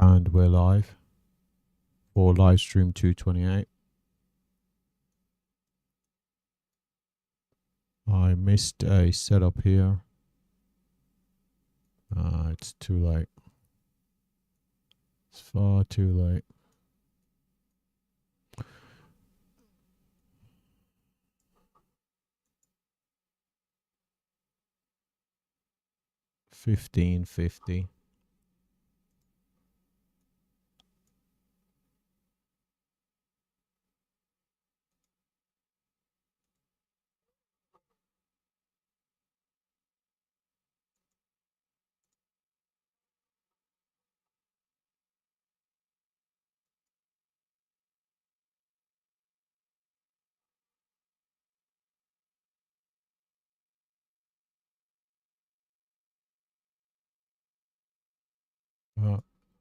And we're live for live stream 228. I missed a setup here. It's too late. It's far too late. $15.50.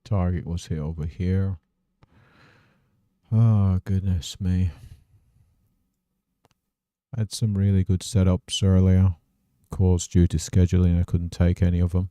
Target was hit over here. Oh, goodness me. I had some really good setups earlier. Of course, due to scheduling, I couldn't take any of them.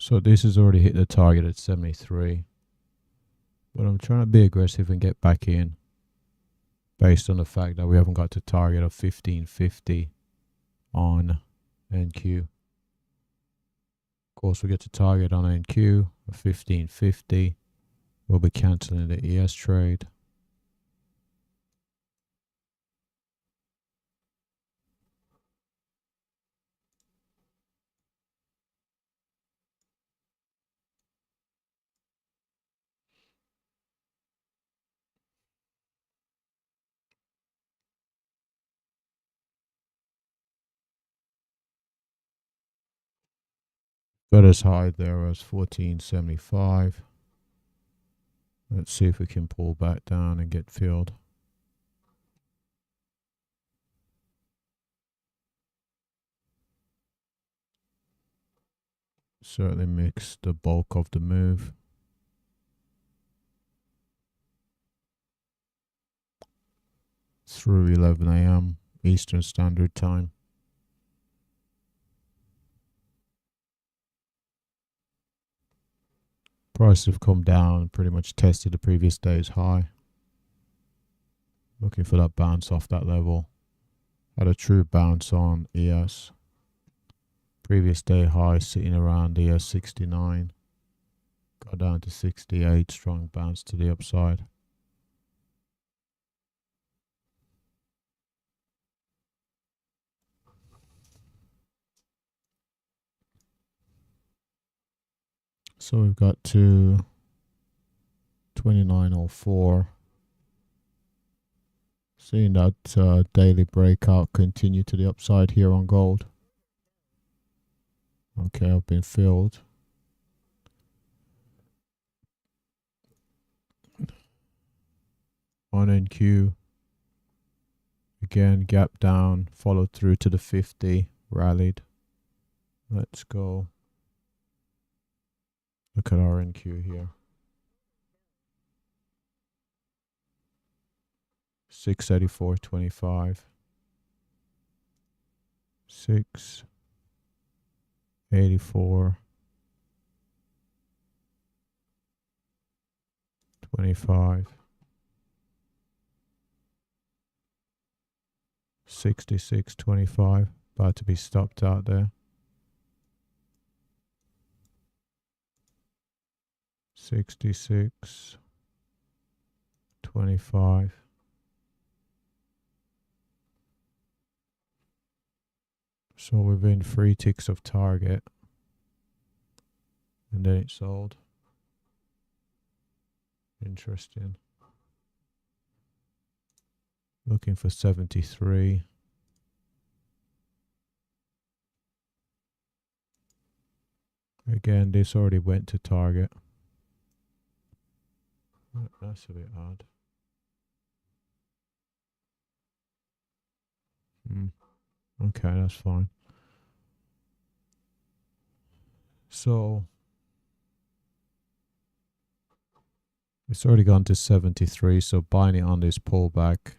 So this has already hit the target at 73. But I'm trying to be aggressive and get back in based on the fact that we haven't got to target of 1550 on NQ. Of course, we get to target on NQ of 1550. We'll be cancelling the ES trade. Got as high there as 1475. Let's see if we can pull back down and get filled. Certainly mixed the bulk of the move. Through 11 a.m. Eastern Standard Time. Prices have come down, pretty much tested the previous day's high. Looking for that bounce off that level. Had a true bounce on ES. Previous day high sitting around ES 69. Got down to 68, strong bounce to the upside. So we've got to 2904. Seeing that daily breakout continue to the upside here on gold. Okay, I've been filled. On NQ. Again, gap down, followed through to the 50, rallied. Let's go. Look at our NQ here. 684.25. 684.25. 66.25. About to be stopped out there. 66.25. So within 3 ticks of target, and then it sold. Interesting. Looking for 73. Again, this already went to target. That's a bit odd. Okay, that's fine. So it's already gone to 73, so buying it on this pullback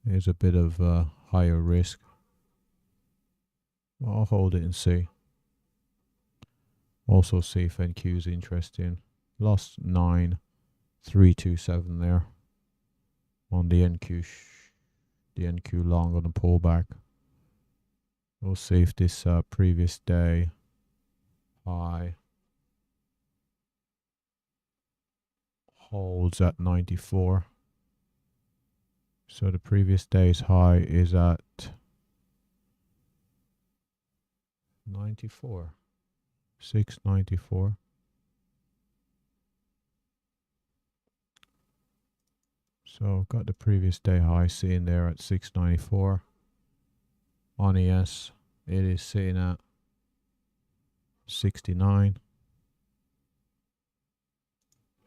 is a bit of a higher risk. I'll hold it and see. Also see if NQ is interesting. Lost 9,327 there on the NQ. The NQ long on the pullback. We'll see if this previous day high holds at 94. So the previous day's high is at 94. 694. So got the previous day high sitting there at 694. On ES, it is sitting at 69.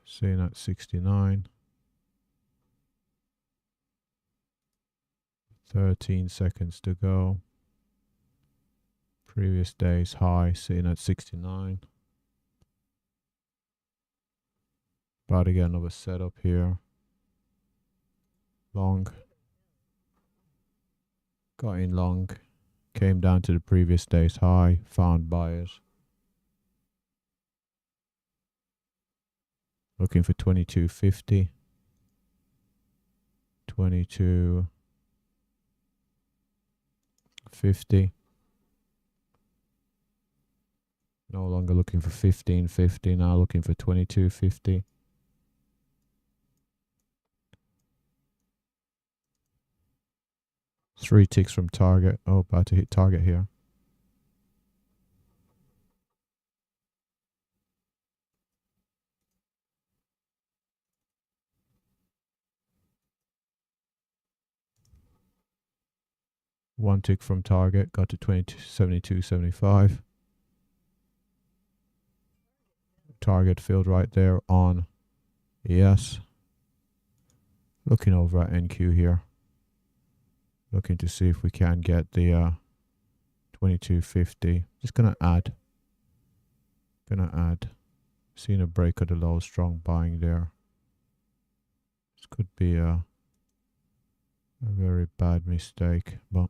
Sitting at 69. 13 seconds to go. Previous day's high sitting at 69. About to get another setup here. Long. Got in long. Came down to the previous day's high. Found buyers. Looking for 22.50. 22.50. No longer looking for 15.50. Now looking for 22.50. Three ticks from target. Oh, about to hit target here. One tick from target. Got to 72.75. Target filled right there on ES. Looking over at NQ here. Looking to see if we can get the 22.50. Just gonna add. Seeing a break of the low, strong buying there. This could be a very bad mistake, but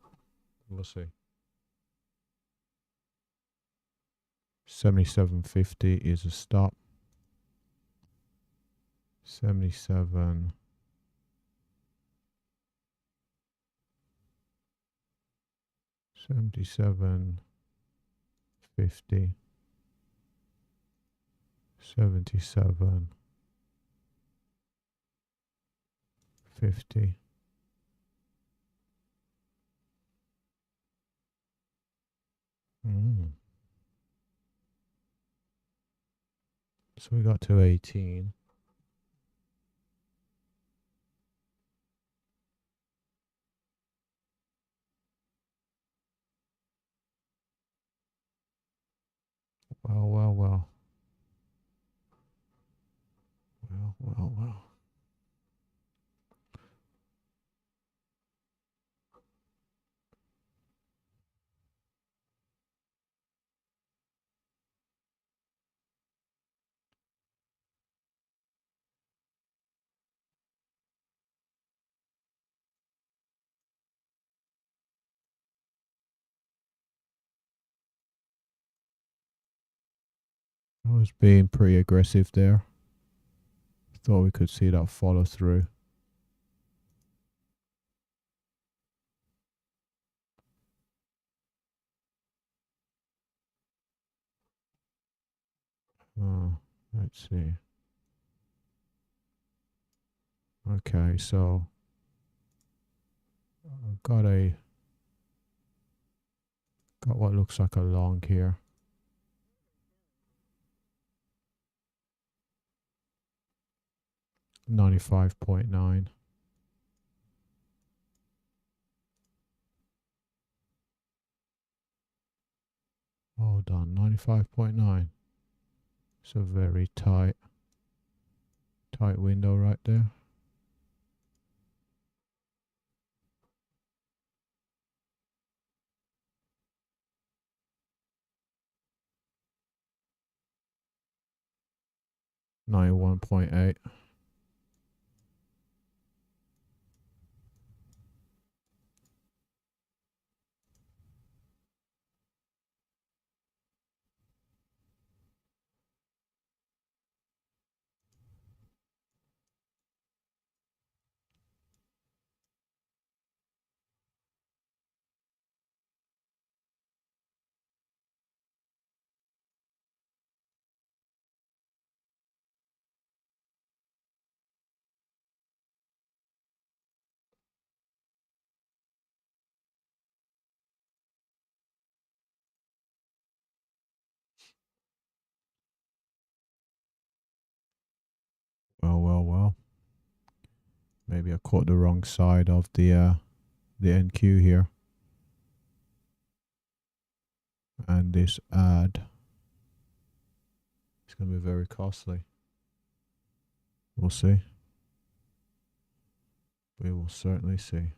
we'll see. 77.50 is a stop. 77. 77.50. 77.50. So we got to 18. Well. I was being pretty aggressive there. Thought we could see that follow through. Let's see. Okay, so I've got a Got what looks like a long here. $95.9. Hold on, 95.9. It's a very tight window right there. $91.8. Well. Maybe I caught the wrong side of the NQ here. And this add is going to be very costly. We'll see. We will certainly see.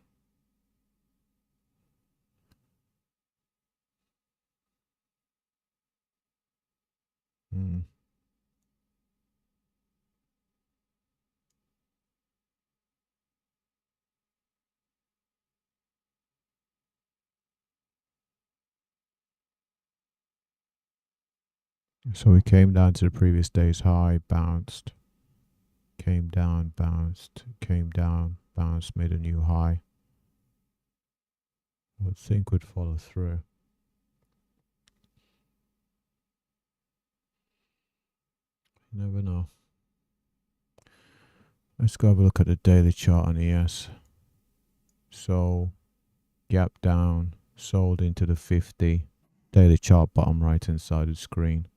So we came down to the previous day's high, bounced, came down, bounced, came down, bounced, made a new high. I would think would follow through. You never know. Let's go have a look at the daily chart on ES. So gap down, sold into the 50. Daily chart bottom right hand side of the screen.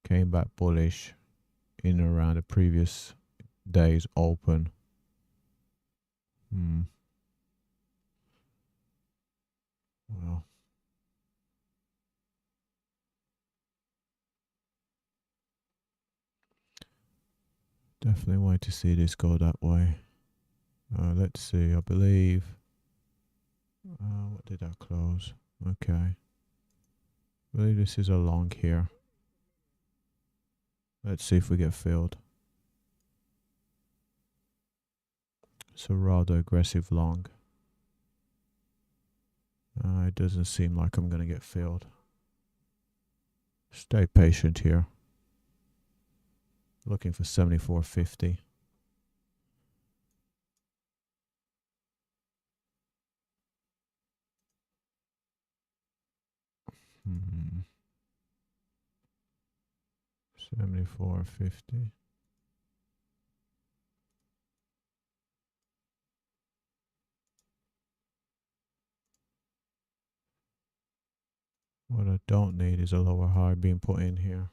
Came back bullish in and around the previous day's open. Well, definitely want to see this go that way. Let's see, I believe, what did I close? Okay, I believe this is a long here. Let's see if we get filled. It's a rather aggressive long. It doesn't seem like I'm going to get filled. Stay patient here. Looking for 74.50. Hmm. 74.50. What I don't need is a lower high being put in here.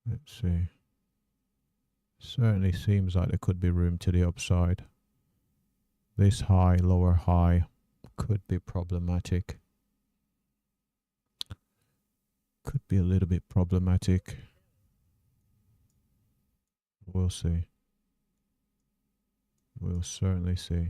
Let's see. Certainly seems like there could be room to the upside. This high, lower high could be problematic. Could be a little bit problematic. We'll see. We'll certainly see.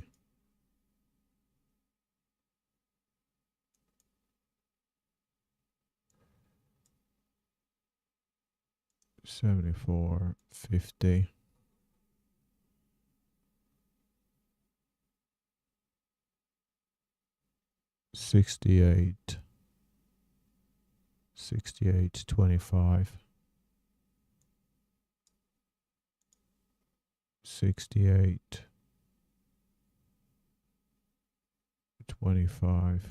$74.50. $68.25. 68.25.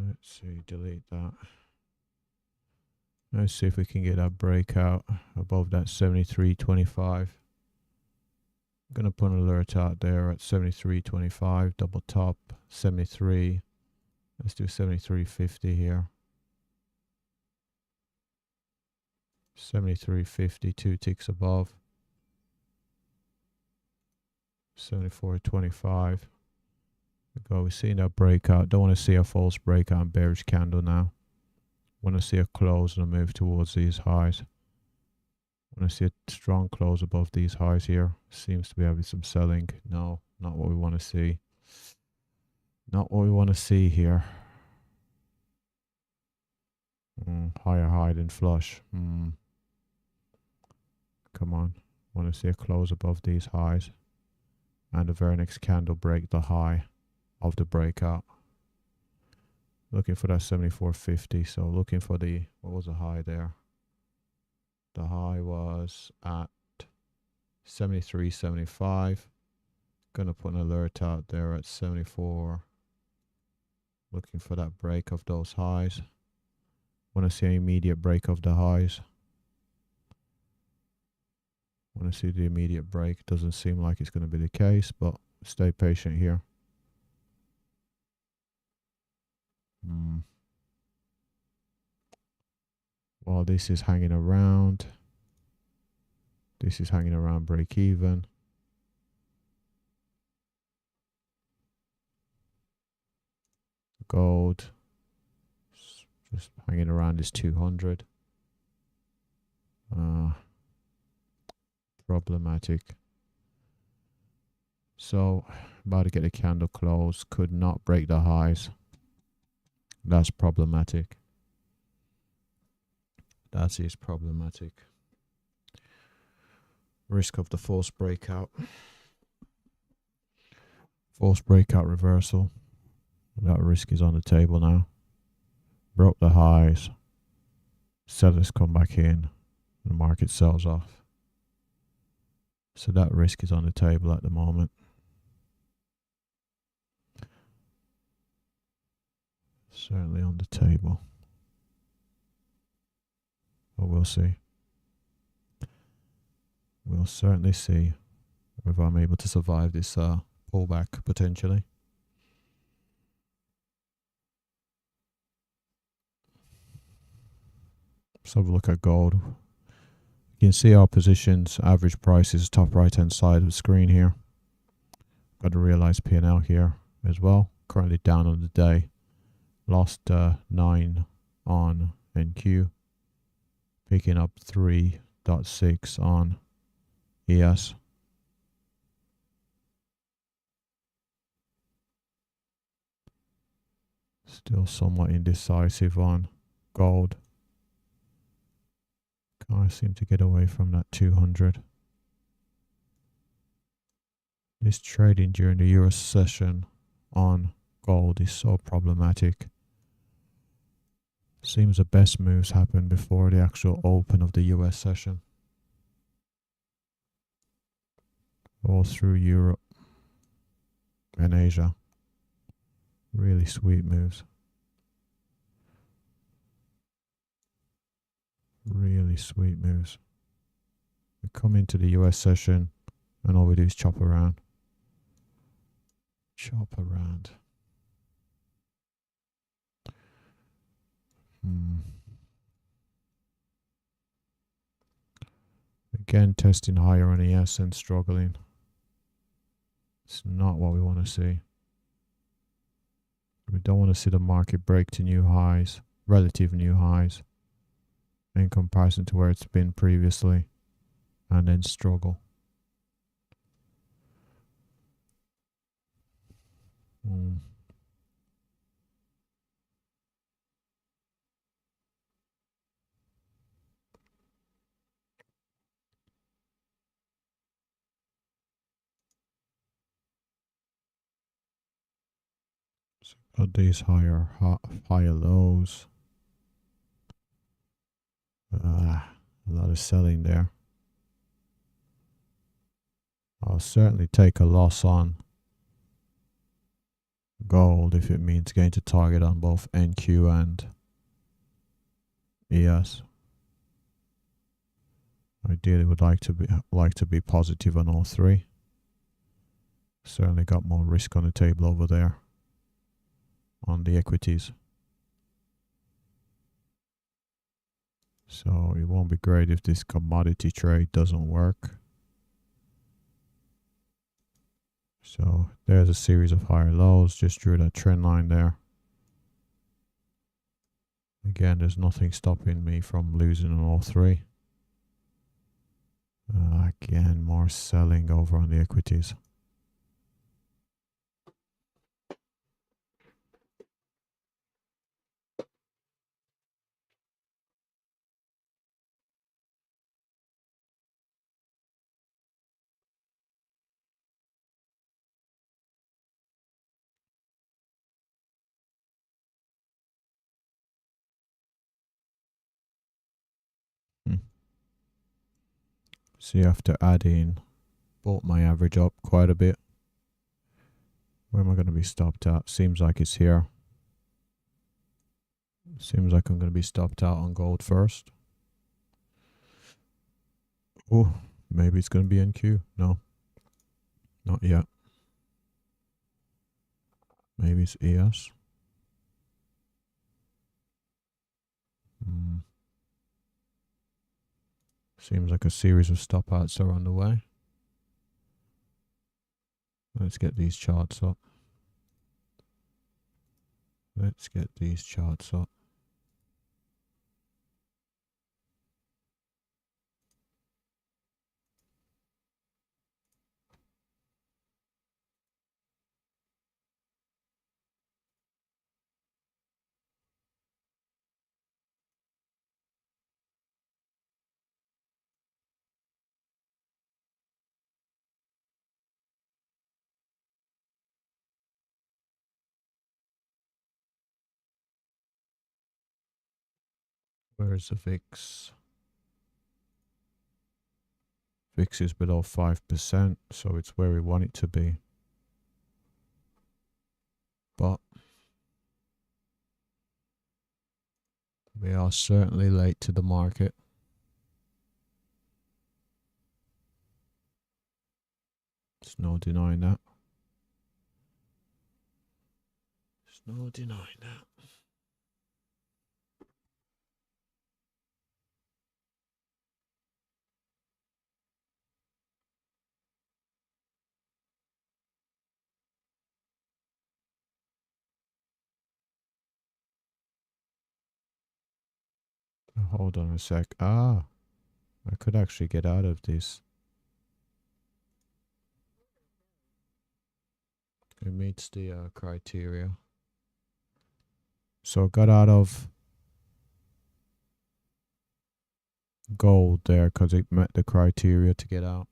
Let's see, delete that. Let's see if we can get that breakout above that 73.25. I'm gonna put an alert out there at 73.25, double top 73. Let's do 73.50 here. 73.50, 2 ticks above. 74.25. Go. We're seeing that breakout. Don't want to see a false breakout, bearish candle now. Want to see a close and a move towards these highs. Want to see a strong close above these highs here. Seems to be having some selling. No, not what we want to see. Not what we want to see here. Higher high than flush. Come on. Want to see a close above these highs. And the very next candle break the high of the breakout. Looking for that 74.50. So looking for the, what was the high there? The high was at 73.75. Gonna put an alert out there at 74. Looking for that break of those highs. Want to see an immediate break of the highs. Want to see the immediate break. Doesn't seem like it's going to be the case, but stay patient here. While this is hanging around. This is hanging around break even. Gold. Just hanging around this 200. Problematic. So about to get a candle close, could not break the highs. That's problematic. That is problematic. Risk of the false breakout. False breakout reversal. That risk is on the table now. Broke the highs. Sellers come back in. The market sells off. So that risk is on the table at the moment. Certainly on the table. But we'll see. We'll certainly see if I'm able to survive this pullback potentially. Let's have a look at gold. You can see our positions, average prices, top right hand side of the screen here. Got a realized P&L here as well. Currently down on the day. Lost 9 on NQ. Picking up 3.6 on ES. Still somewhat indecisive on gold. Can't seem to get away from that 200. This trading during the Euro session on gold is so problematic. Seems the best moves happen before the actual open of the US session. All through Europe and Asia. Really sweet moves. Really sweet moves. We come into the US session and all we do is chop around. Chop around. Again, testing higher on ES and struggling. It's not what we want to see. We don't want to see the market break to new highs, relative new highs, in comparison to where it's been previously, and then struggle. So got these higher lows. A lot of selling there. I'll certainly take a loss on gold if it means going to target on both NQ and ES. Ideally would like to be positive on all three. Certainly got more risk on the table over there on the equities. So it won't be great if this commodity trade doesn't work. So there's a series of higher lows, just drew that trend line there. Again, there's nothing stopping me from losing on all three. Again, more selling over on the equities. So you have to add in, brought my average up quite a bit. Where am I going to be stopped at? Seems like it's here. Seems like I'm going to be stopped out on gold first. Oh, maybe it's going to be NQ. No, not yet. Maybe it's ES. Seems like a series of stop outs are on the way. Let's get these charts up. Let's get these charts up. Where is the VIX? VIX is below 5%, so it's where we want it to be. But we are certainly late to the market. There's no denying that. There's no denying that. Hold on a sec. I could actually get out of this. It meets the criteria. So got out of gold there because it met the criteria to get out.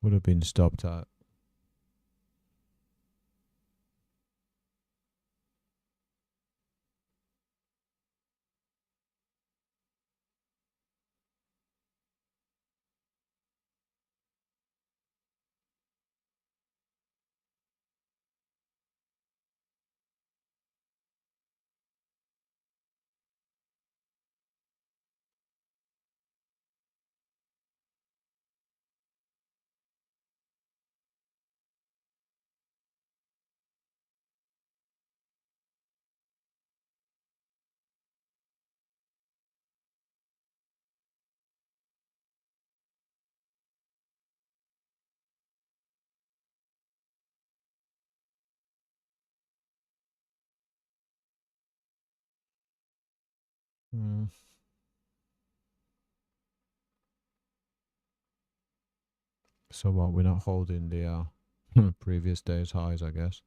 Would have been stopped at. So what? We're not holding the previous day's highs, I guess.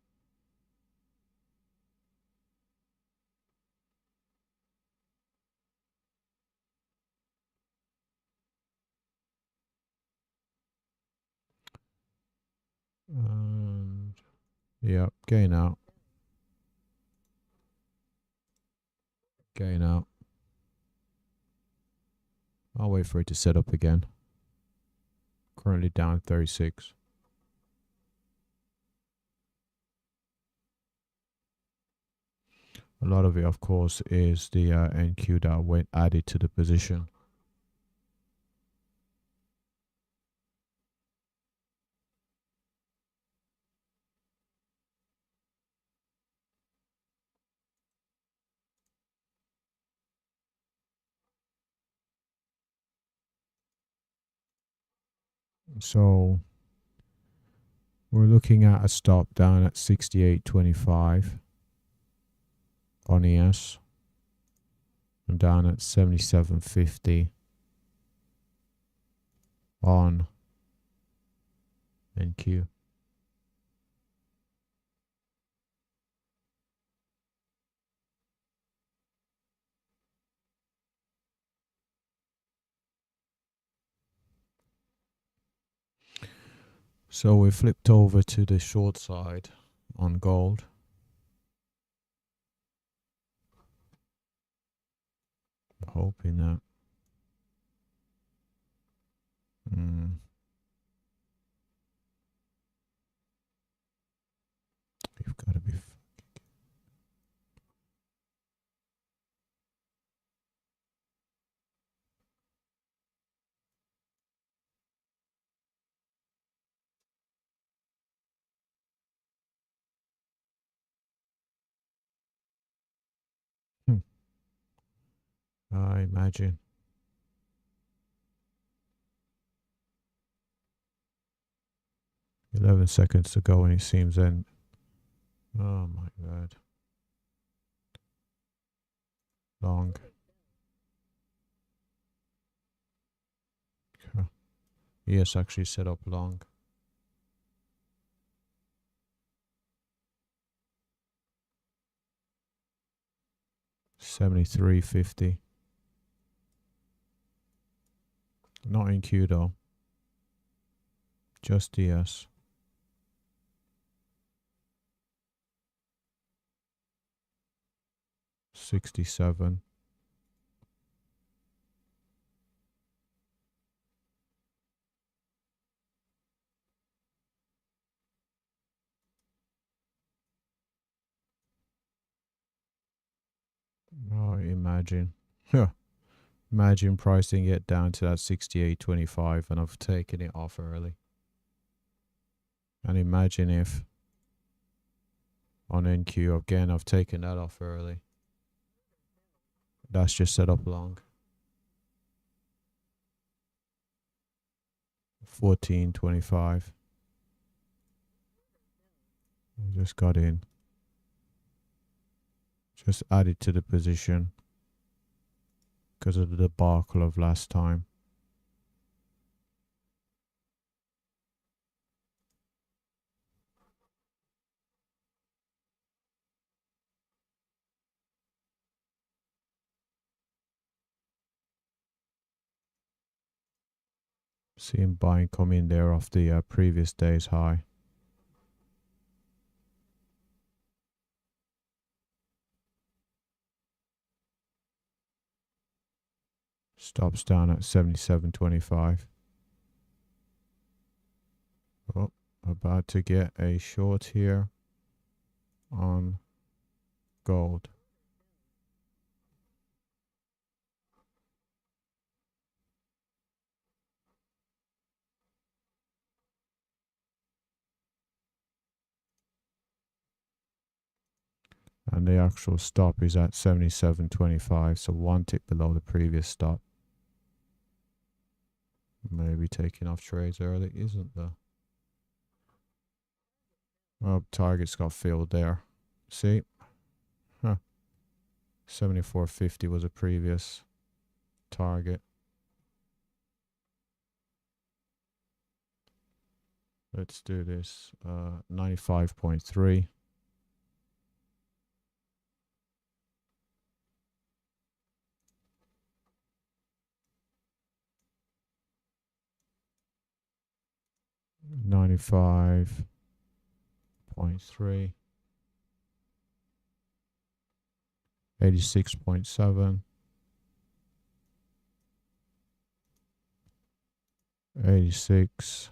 And yeah, gain out. Gain out. I'll wait for it to set up again. Currently down 36. A lot of it, of course, is the NQ that went added to the position. So we're looking at a stop down at 68.25 on ES and down at 77.50 on NQ. So we flipped over to the short side on gold. Hoping that you've got to be I imagine. $11 seconds to go and it seems then. Oh my god. Long. Yes, actually set up long. $73.50. Not in Q though. Just DS. $67. Oh, imagine. Imagine pricing it down to that 68.25 and I've taken it off early. And imagine if on NQ again I've taken that off early. That's just set up long. 14.25. Just got in. Just added to the position because of the debacle of last time. Seeing buying come in there off the previous day's high. Stops down at 77.25. Oh, about to get a short here on gold. And the actual stop is at 77.25, so one tick below the previous stop. Maybe taking off trades early, isn't there? Oh, target's got filled there. See? Huh. 74.50 was a previous target. Let's do this. 95.3. $95.3. 86.7. 86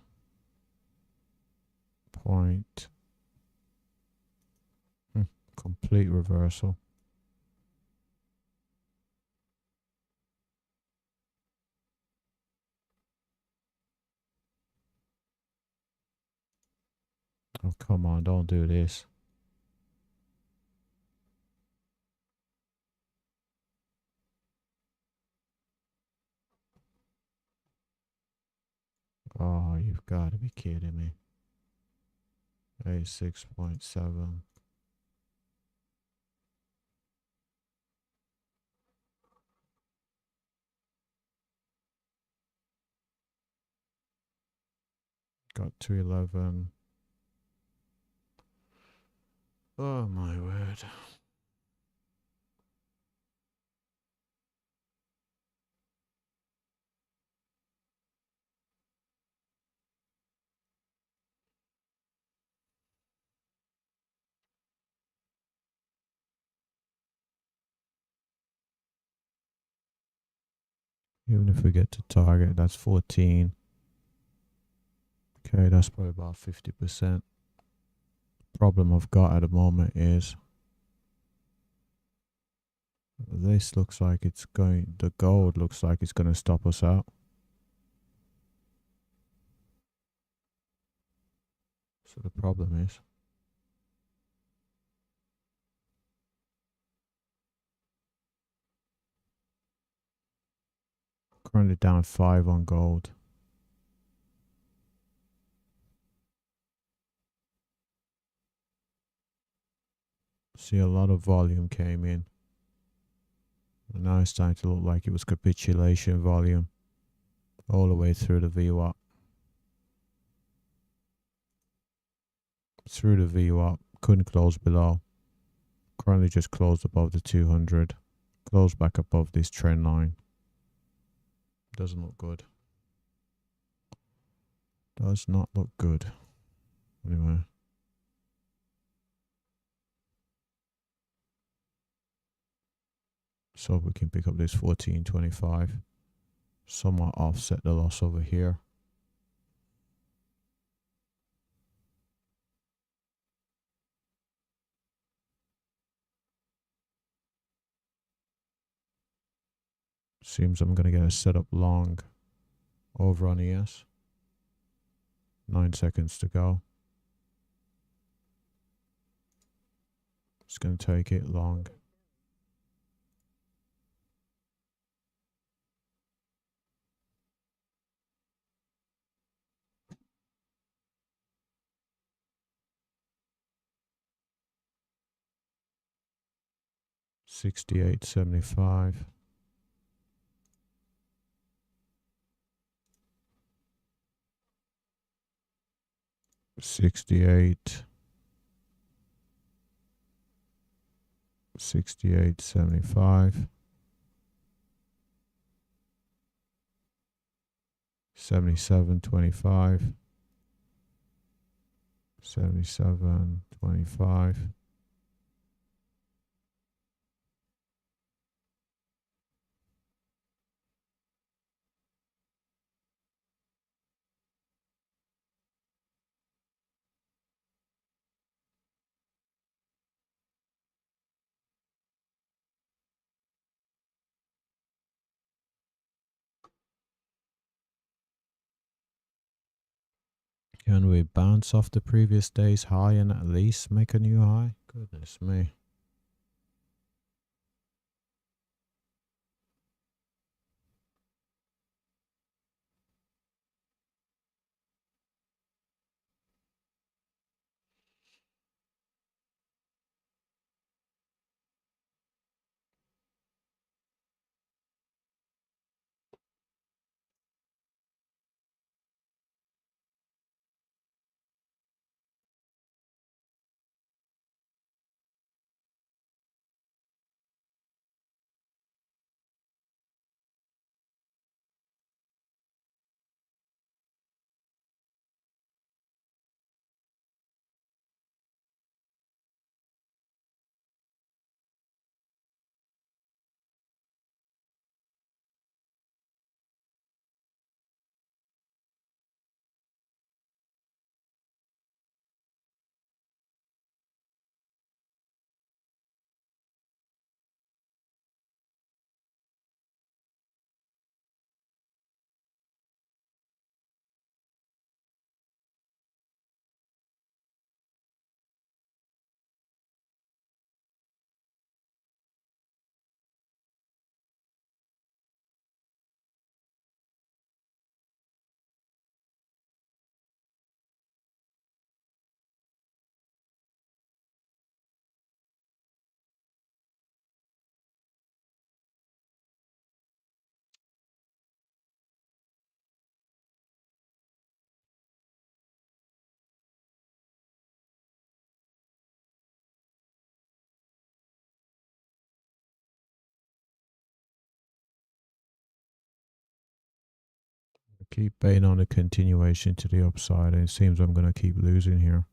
point. Complete reversal. Oh, come on, don't do this. Oh, you've got to be kidding me. 86.7. Got 211. Oh my word. Even if we get to target, that's 14. Okay, that's probably about 50%. Problem I've got at the moment is this looks like it's going, the gold looks like it's going to stop us out. So the problem is currently down 5 on gold. See, a lot of volume came in. And now it's starting to look like it was capitulation volume all the way through the VWAP. Through the VWAP, couldn't close below. Currently just closed above the 200. Closed back above this trend line. Doesn't look good. Does not look good. Anyway. So we can pick up this 14.25. Somewhat offset the loss over here. Seems I'm going to get a setup long over on ES. 9 seconds to go. It's going to take it long. $68.75. $68.75. $78.75. $77.25. $77.25. Can we bounce off the previous day's high and at least make a new high? Goodness me. Keep betting on a continuation to the upside, and it seems I'm going to keep losing here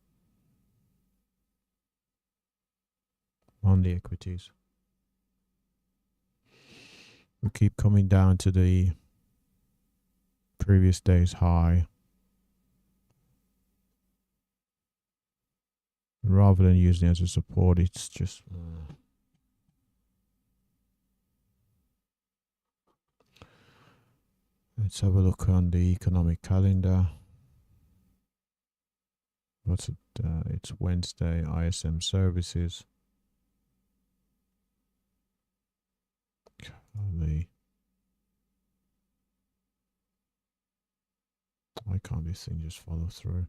on the equities. We keep coming down to the previous day's high. Rather than using it as a support, it's just... Let's have a look on the economic calendar. What's it? It's Wednesday, ISM services. Golly. Why can't this thing just follow through?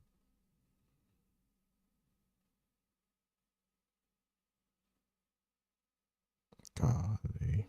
Golly.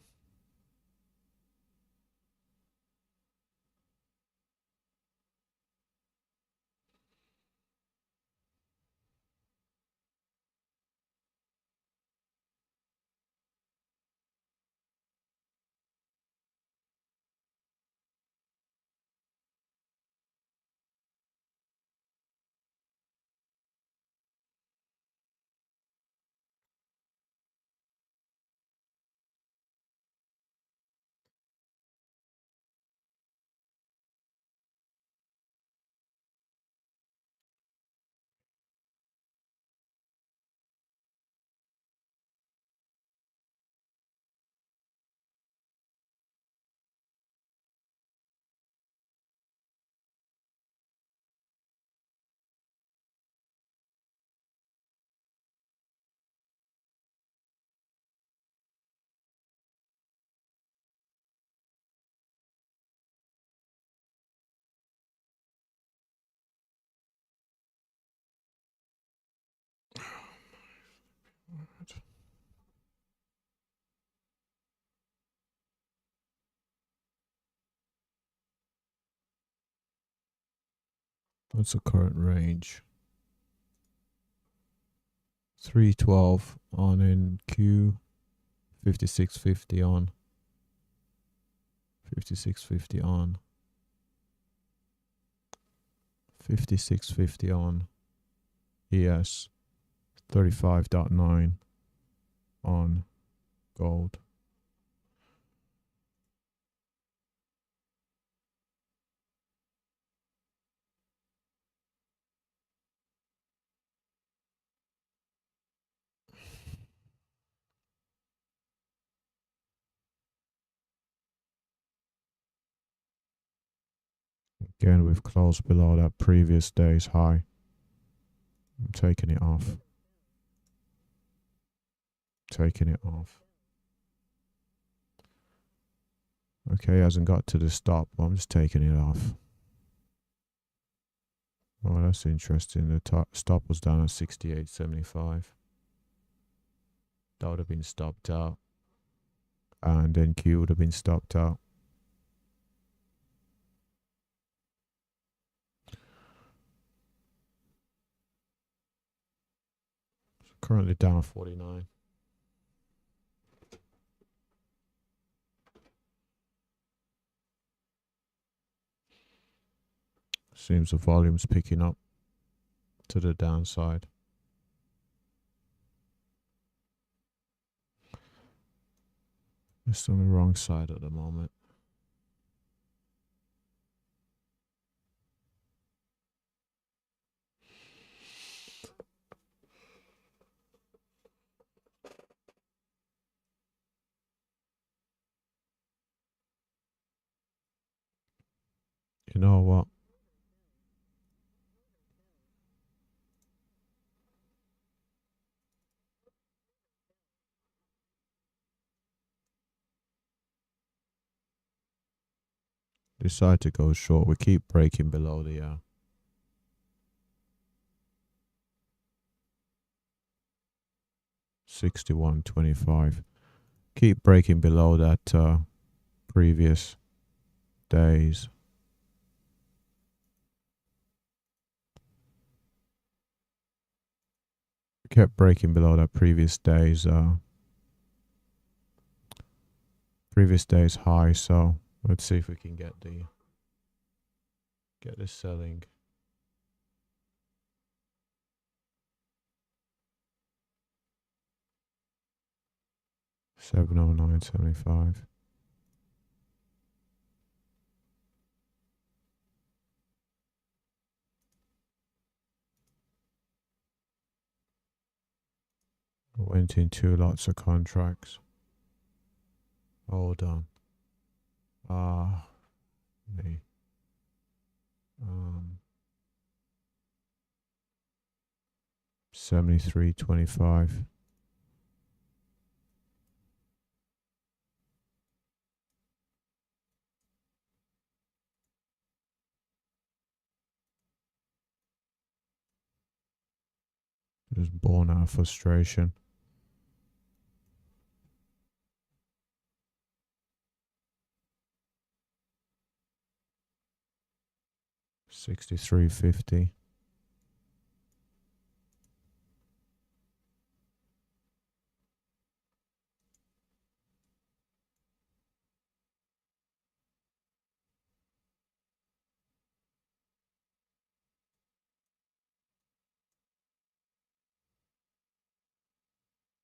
What's the current range? 312 on NQ, 5650 on, 5650 on, 5650 on, ES, 35.9 on gold. Again, we've closed below that previous day's high. I'm taking it off. Taking it off. Okay, hasn't got to the stop, but I'm just taking it off. Oh, that's interesting. The stop was down at 68.75. That would have been stopped out. And then Q would have been stopped out. So currently down 49. Seems the volume's picking up to the downside. Just on the wrong side at the moment. You know what? Decide to go short. We keep breaking below the 61.25. Keep breaking below that previous days. Kept breaking below that previous day's high, so let's see if we can get the Get this selling. $709.75. Went in 2 lots of contracts. Hold on. Me. 73.25. Just born out of frustration. $63.50.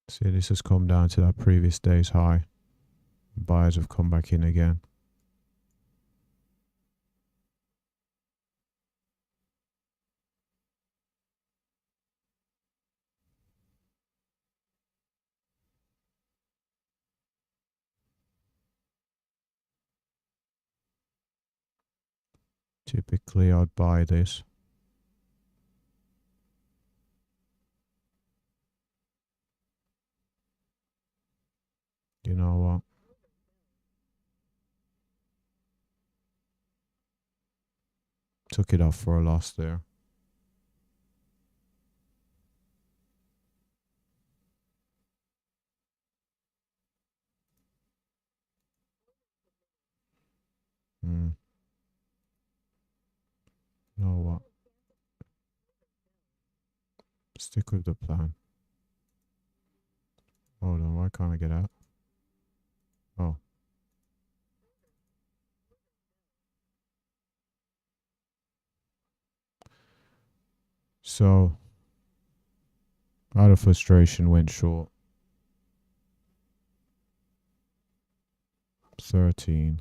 See, this has come down to that previous day's high. Buyers have come back in again. Typically, I'd buy this. You know what? Took it off for a loss there. You know what? Stick with the plan. Hold on, why can't I get out? Oh. So, out of frustration, went short. 13.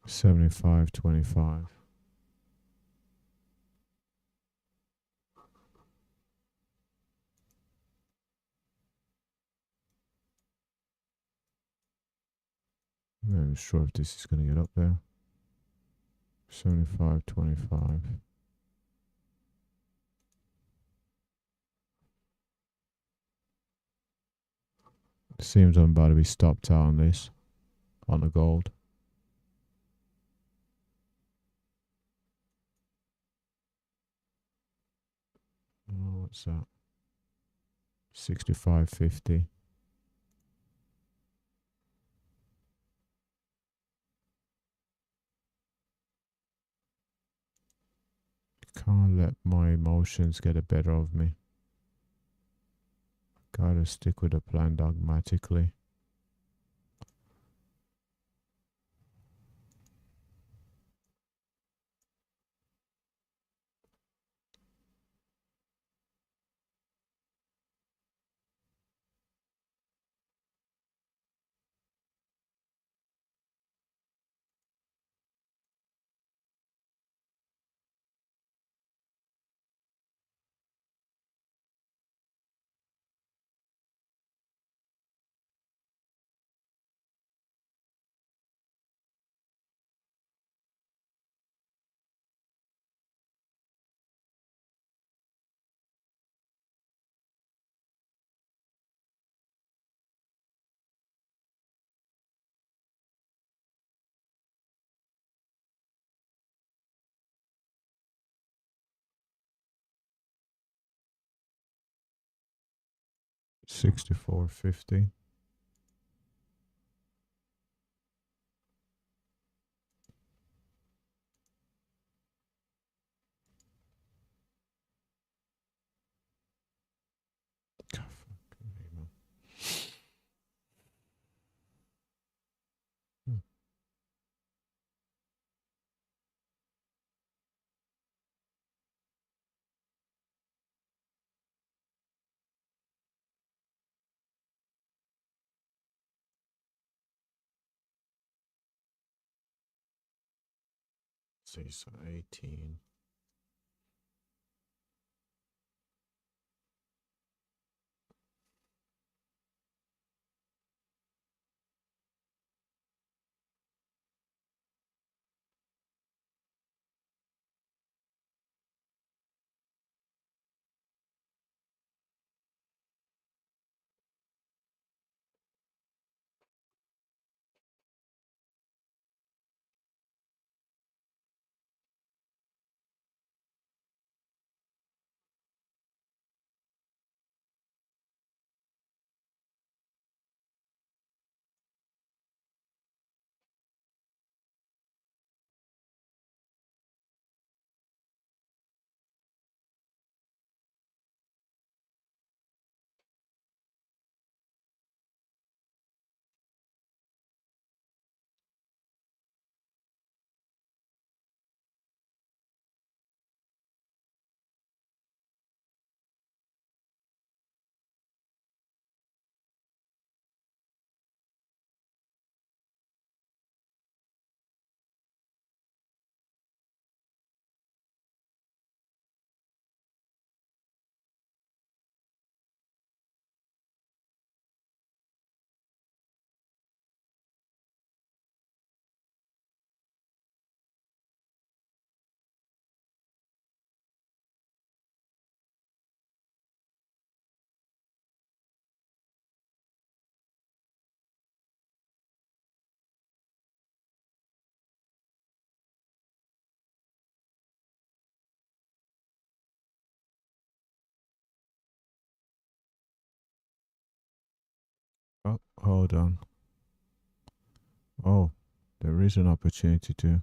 $75.25. I'm not even sure if this is going to get up there. 75.25. It seems I'm about to be stopped out on this, on the gold. Oh, what's that? 65.50. Can't let my emotions get the better of me. Gotta stick with the plan dogmatically. 64.50. See, so 18. Oh, hold on. Oh, there is an opportunity to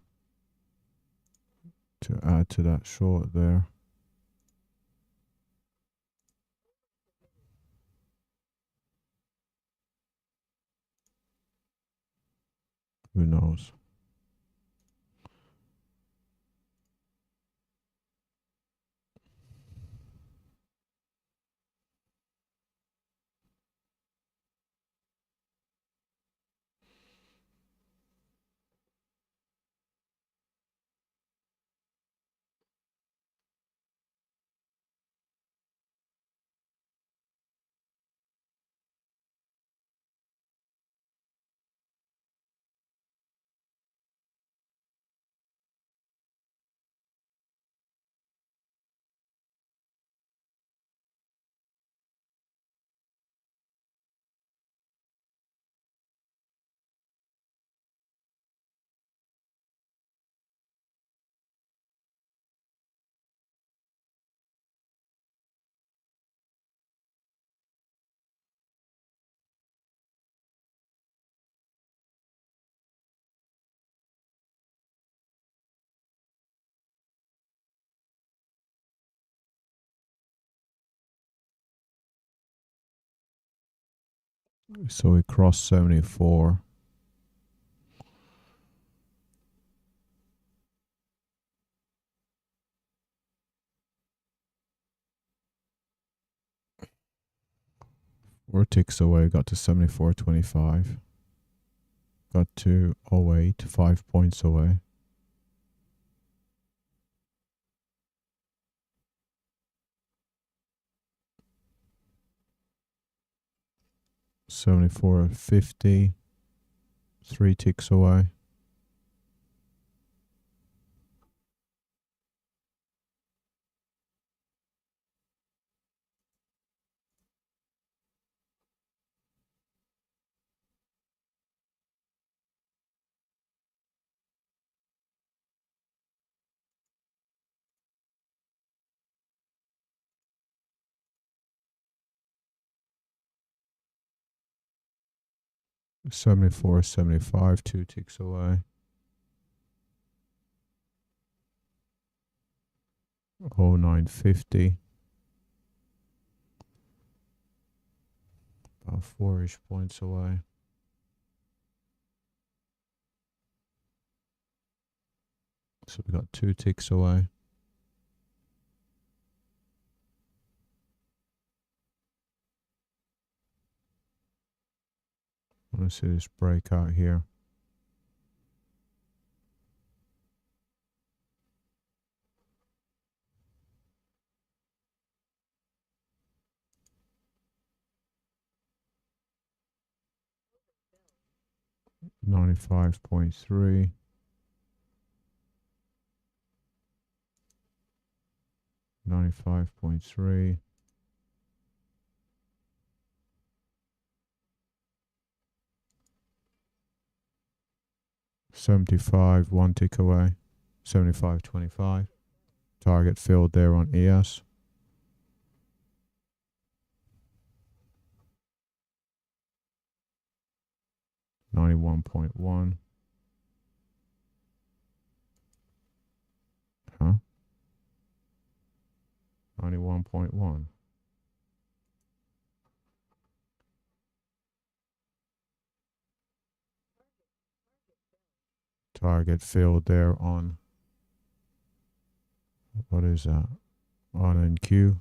add to that short there. Who knows? So we crossed 74. Four ticks away, got to 74.25. Got to 08, 5 points away. $74.50, 3 ticks away. 74, 75, 2 ticks away. Oh, 950. About 4-ish points away. So we got 2 ticks away. I want to see this breakout here. $95.3. $95.3. $75, 1 tick away. $75.25. Target filled there on ES. $91.1. Huh? 91.1. Target filled there on, what is that? On NQ.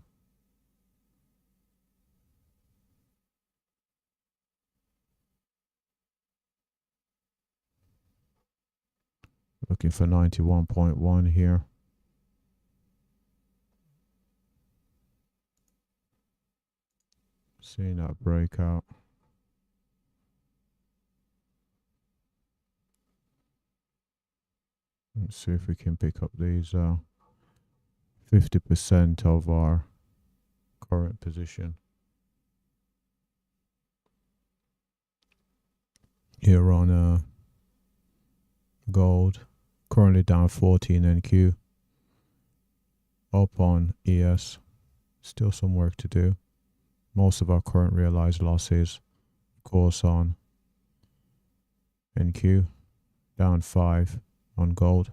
Looking for 91.1 here. Seeing that breakout. Let's see if we can pick up these 50% of our current position. Here on gold, currently down 14 NQ. Up on ES, still some work to do. Most of our current realized losses, of course, on NQ, down 5 on gold.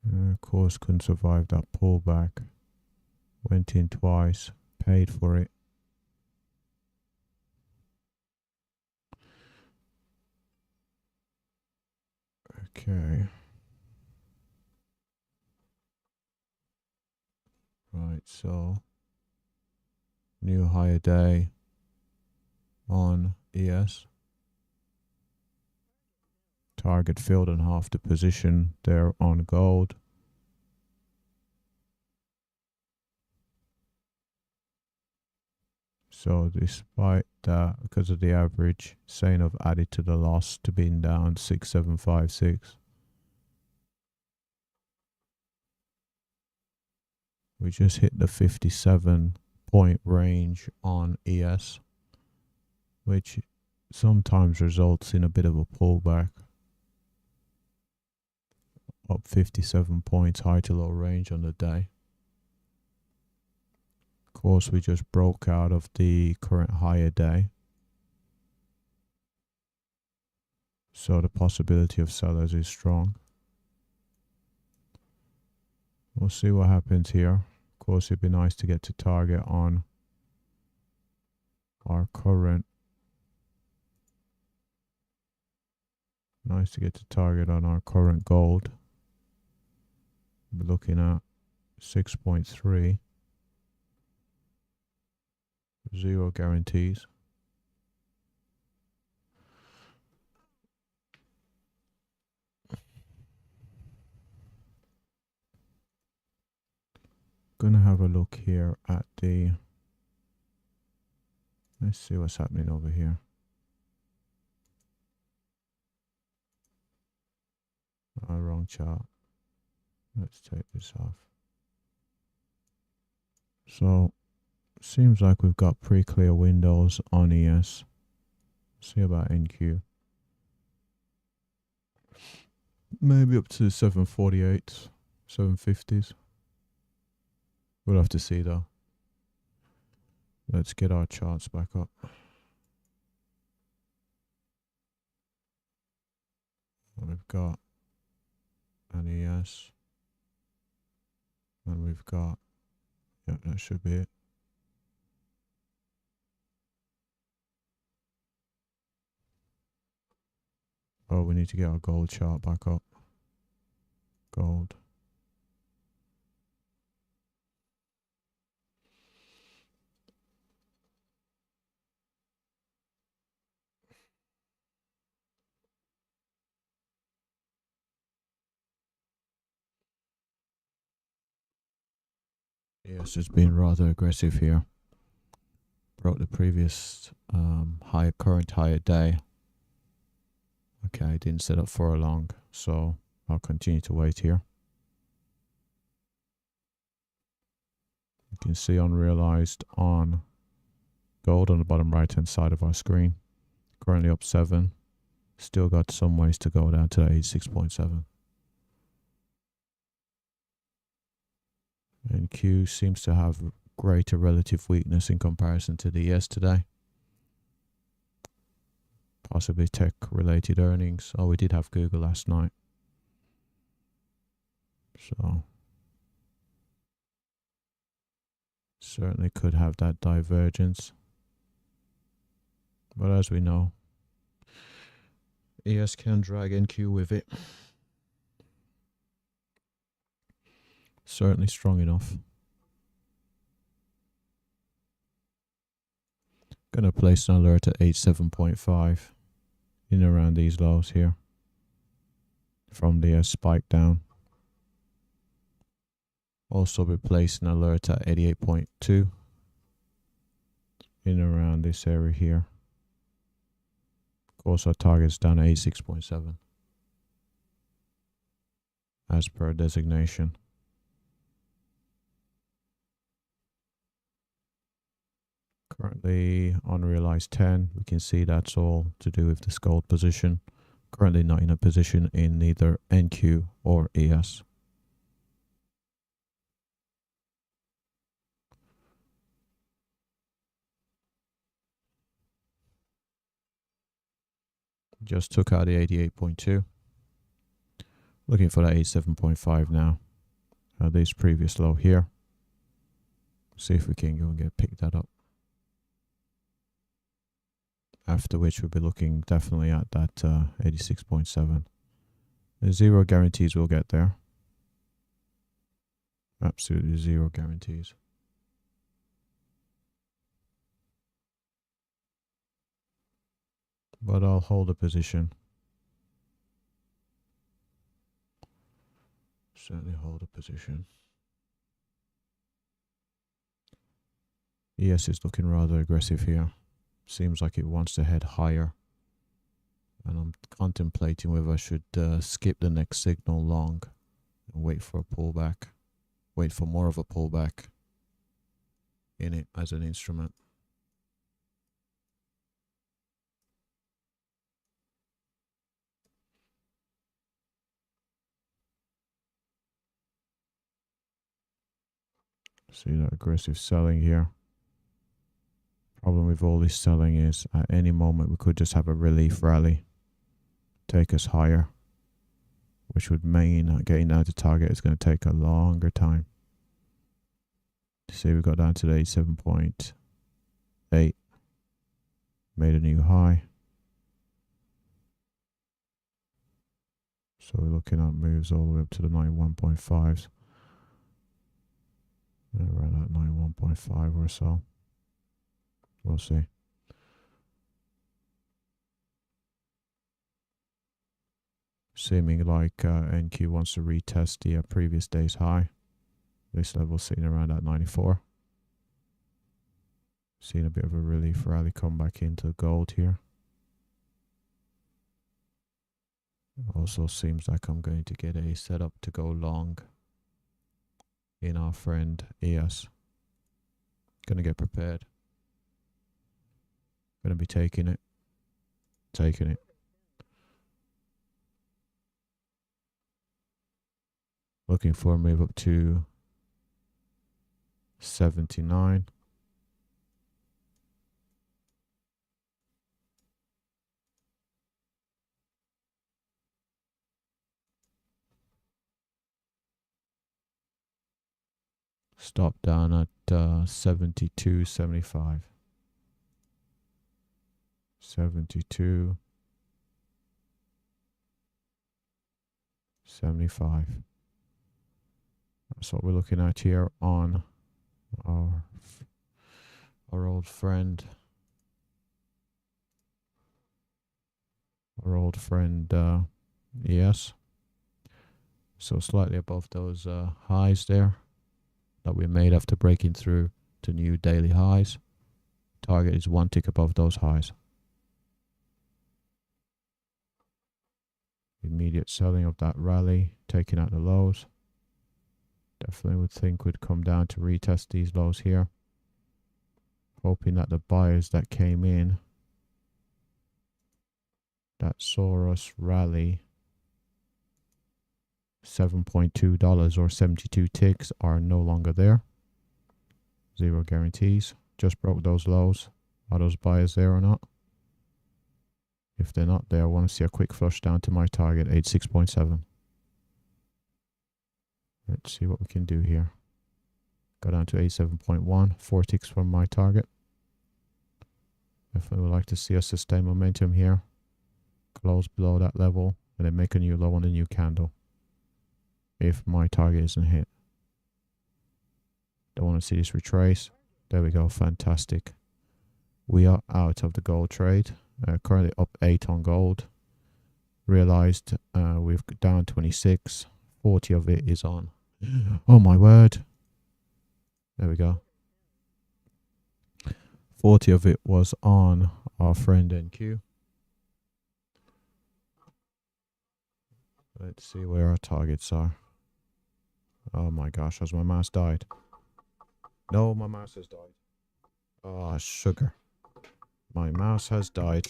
Of course, couldn't survive that pullback. Went in twice, paid for it. Okay. Right, so new higher day on ES. Target filled in half the position there on gold. So despite that, because of the average, saying I've added to the loss to being down 6756. We just hit the 57-point range on ES, which sometimes results in a bit of a pullback. Up 57 points, high to low range on the day. Of course, we just broke out of the current higher day. So the possibility of sellers is strong. We'll see what happens here. Of course, it'd be nice to get to target on our current. Nice to get to target on our current gold. We're looking at 6.3. 0 guarantees. Gonna have a look here at the, let's see what's happening over here. Wrong chart. Let's take this off. So seems like we've got pretty clear windows on ES. See about NQ. Maybe up to 748, 750s. We'll have to see though. Let's get our charts back up. We've got an ES, and we've got, yeah, that should be it. Oh, we need to get our gold chart back up. Gold. Yes, it's been rather aggressive here. Broke the previous current higher day. Okay, didn't set up for a long, so I'll continue to wait here. You can see unrealized on gold on the bottom right hand side of our screen. Currently up 7. Still got some ways to go down to 86.7. And Q seems to have greater relative weakness in comparison to the ES today. Possibly tech related earnings. Oh, we did have Google last night. So certainly could have that divergence. But as we know, ES can drag NQ with it. Certainly strong enough. Gonna place an alert at 87.5 in around these lows here from the spike down. Also be placing an alert at 88.2 in around this area here. Of course, our target's down at 86.7 as per designation. Currently unrealized 10. We can see that's all to do with this gold position. Currently not in a position in neither NQ or ES. Just took out the 88.2. Looking for that 87.5 now. This previous low here. See if we can go and pick that up. After which we'll be looking definitely at that 86.7. There's zero guarantees we'll get there. Absolutely zero guarantees. But I'll hold a position. Certainly hold a position. ES is looking rather aggressive here. Seems like it wants to head higher. And I'm contemplating whether I should skip the next signal long and wait for a pullback. Wait for more of a pullback in it as an instrument. See that aggressive selling here. Problem with all this selling is at any moment we could just have a relief rally take us higher, which would mean getting down to target is going to take a longer time. See, we got down to the 87.8, made a new high. So we're looking at moves all the way up to the 91.5s. Around that 91.5 or so. We'll see. Seeming like NQ wants to retest the previous day's high. This level sitting around at 94. Seeing a bit of a relief rally come back into gold here. Also seems like I'm going to get a setup to go long in our friend ES. Gonna get prepared. Gonna be taking it. Taking it. Looking for a move up to 79. Stop down at 72.75. 72.75. That's what we're looking at here on our old friend. ES. So slightly above those highs there that we made after breaking through to new daily highs. Target is one tick above those highs. Immediate selling of that rally, taking out the lows. Definitely would think we'd come down to retest these lows here. Hoping that the buyers that came in, that saw us rally $7.2 or 72 ticks, are no longer there. Zero guarantees. Just broke those lows. Are those buyers there or not? If they're not there, I want to see a quick flush down to my target, 86.7. Let's see what we can do here. Go down to 87.1, 4 ticks from my target. Definitely would like to see us sustain momentum here. Close below that level and then make a new low on the new candle. If my target isn't hit. Don't want to see this retrace. There we go, fantastic. We are out of the gold trade. Currently up 8 on gold. Realized we've down 26. 40 of it is on. Oh my word. There we go. 40 of it was on our friend NQ. Let's see where our targets are. Oh my gosh, has my mouse died? No, my mouse has died. Oh, sugar. My mouse has died.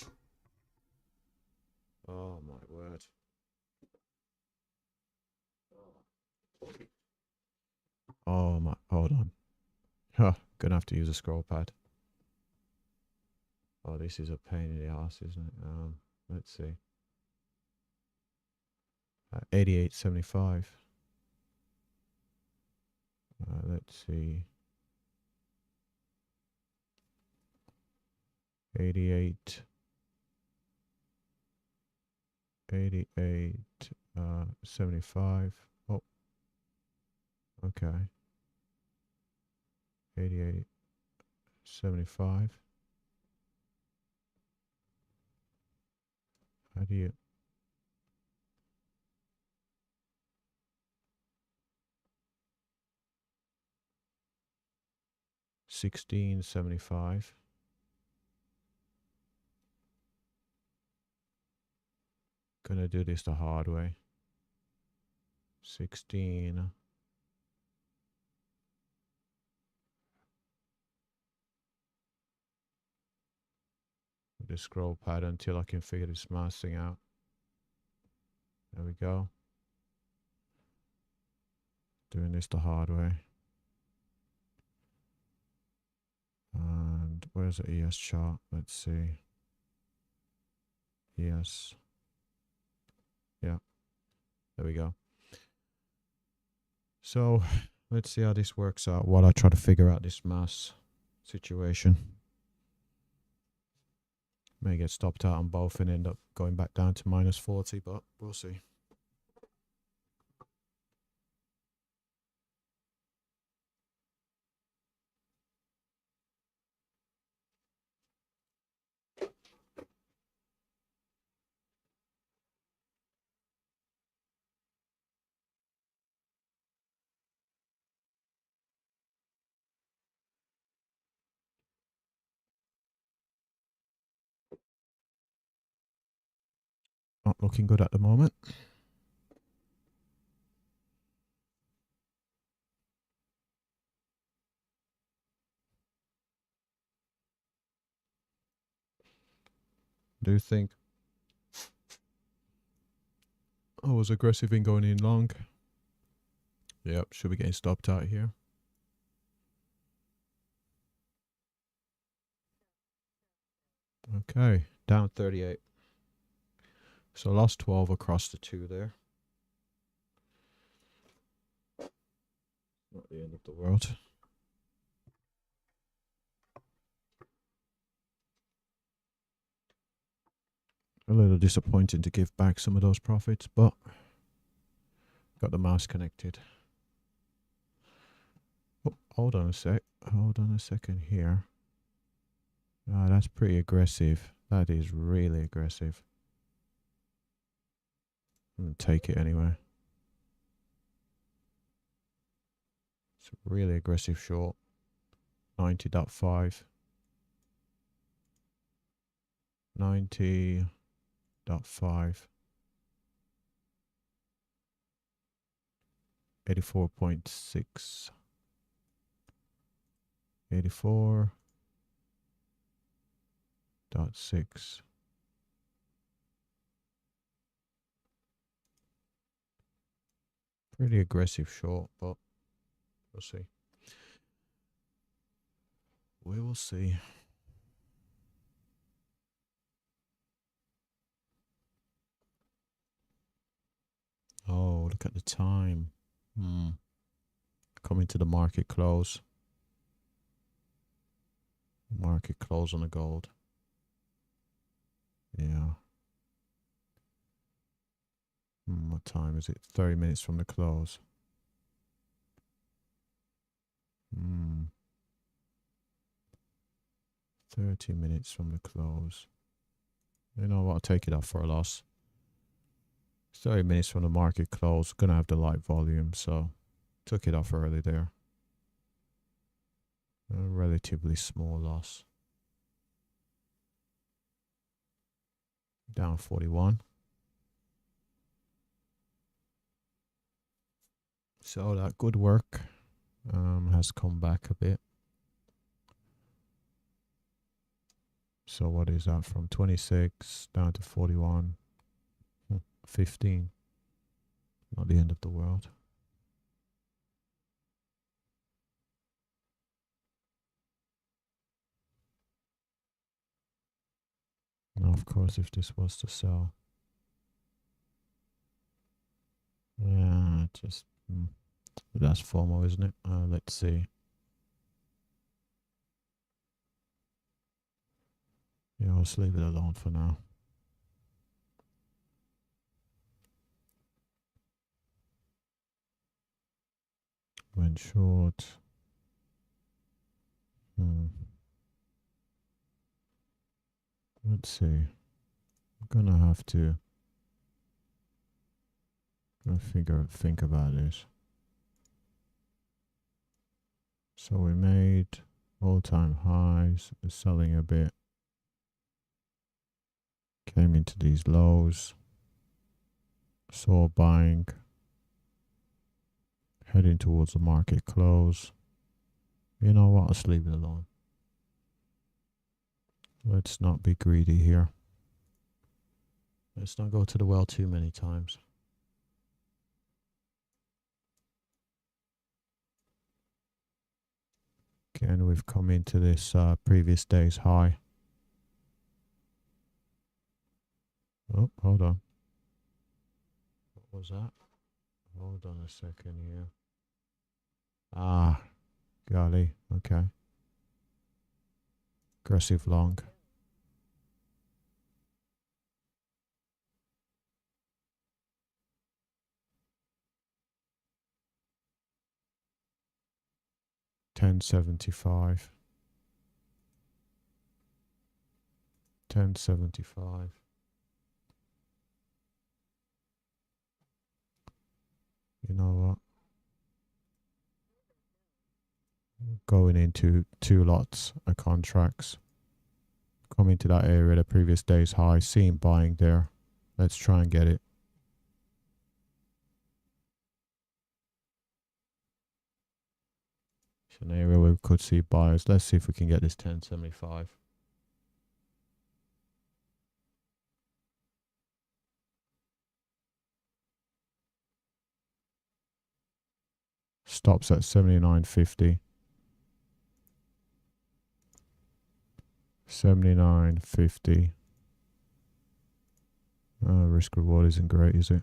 Oh my word. Oh my, hold on. Huh, gonna have to use a scroll pad. Oh, this is a pain in the ass, isn't it? Let's see. 88.75. Let's see. 88. 75. Oh. Okay. 88.75. How do you... $16.75. Gonna do this the hard way. 16. The scroll pad until I can figure this mouse thing out. There we go. Doing this the hard way. And where's the ES chart? Let's see. ES. Yeah. There we go. So let's see how this works out while I try to figure out this mouse situation. May get stopped out on both and end up going back down to minus 40, but we'll see. Not looking good at the moment. Do you think I was aggressive in going in long? Yep, should be getting stopped out here. Okay, down 38. So lost 12 across the two there. Not the end of the world. A little disappointing to give back some of those profits, but got the mouse connected. Oh, hold on a sec. Hold on a second here. Ah, that's pretty aggressive. That is really aggressive. I'm going to take it anyway. It's a really aggressive short. 90.5. 90.5. 84.6. 84.6. Pretty aggressive short, but we'll see. We will see. Oh, look at the time. Coming to the market close. Market close on the gold. Yeah. What time is it? 30 minutes from the close. 30 minutes from the close. You know what? I'll take it off for a loss. 30 minutes from the market close. Gonna have the light volume, so took it off early there. A relatively small loss. Down 41. So that good work has come back a bit. So what is that? From 26 down to 41. 15. Not the end of the world. Now, of course, if this was to sell. Yeah, just... that's FOMO, isn't it? Let's see. Yeah, let's leave it alone for now. Went short. Let's see. I'm gonna have to think about this. So we made all-time highs, selling a bit. Came into these lows. Saw buying. Heading towards the market close. You know what? Let's leave it alone. Let's not be greedy here. Let's not go to the well too many times. Again, we've come into this previous day's high. Oh, hold on. What was that? Hold on a second here. Ah, golly. Okay. Aggressive long. $10.75. $10.75. You know what? Going into 2 lots of contracts. Coming to that area, the previous day's high. Seeing buying there. Let's try and get it. It's an area where we could see buyers. Let's see if we can get this 10.75. Stops at 79.50. 79.50. Risk reward isn't great, is it?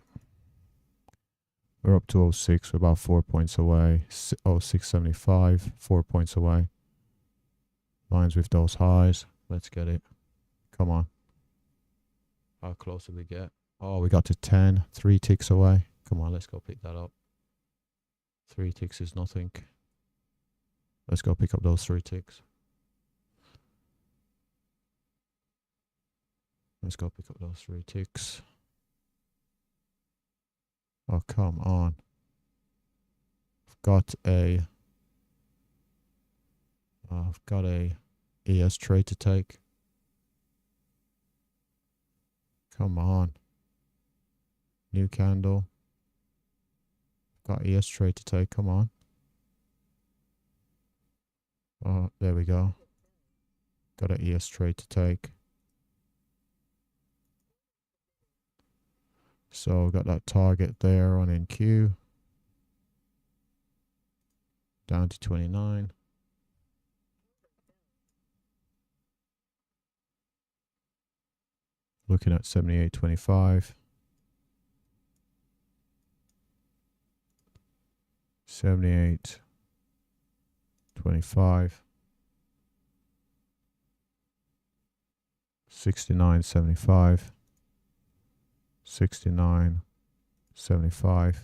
We're up to 06. We're about 4 points away. 06.75. 4 points away. Lines with those highs. Let's get it. Come on. How close did we get? Oh, we got to 10. 3 ticks away. Come on, let's go pick that up. 3 ticks is nothing. Let's go pick up those 3 ticks. Let's go pick up those 3 ticks. Oh, come on. I've got a ES trade to take. Come on. New candle. Got ES trade to take. Come on. Oh, there we go. Got an ES trade to take. So got that target there on NQ. Down to 29. Looking at 78.25. 78.25. 69.75. 69.75.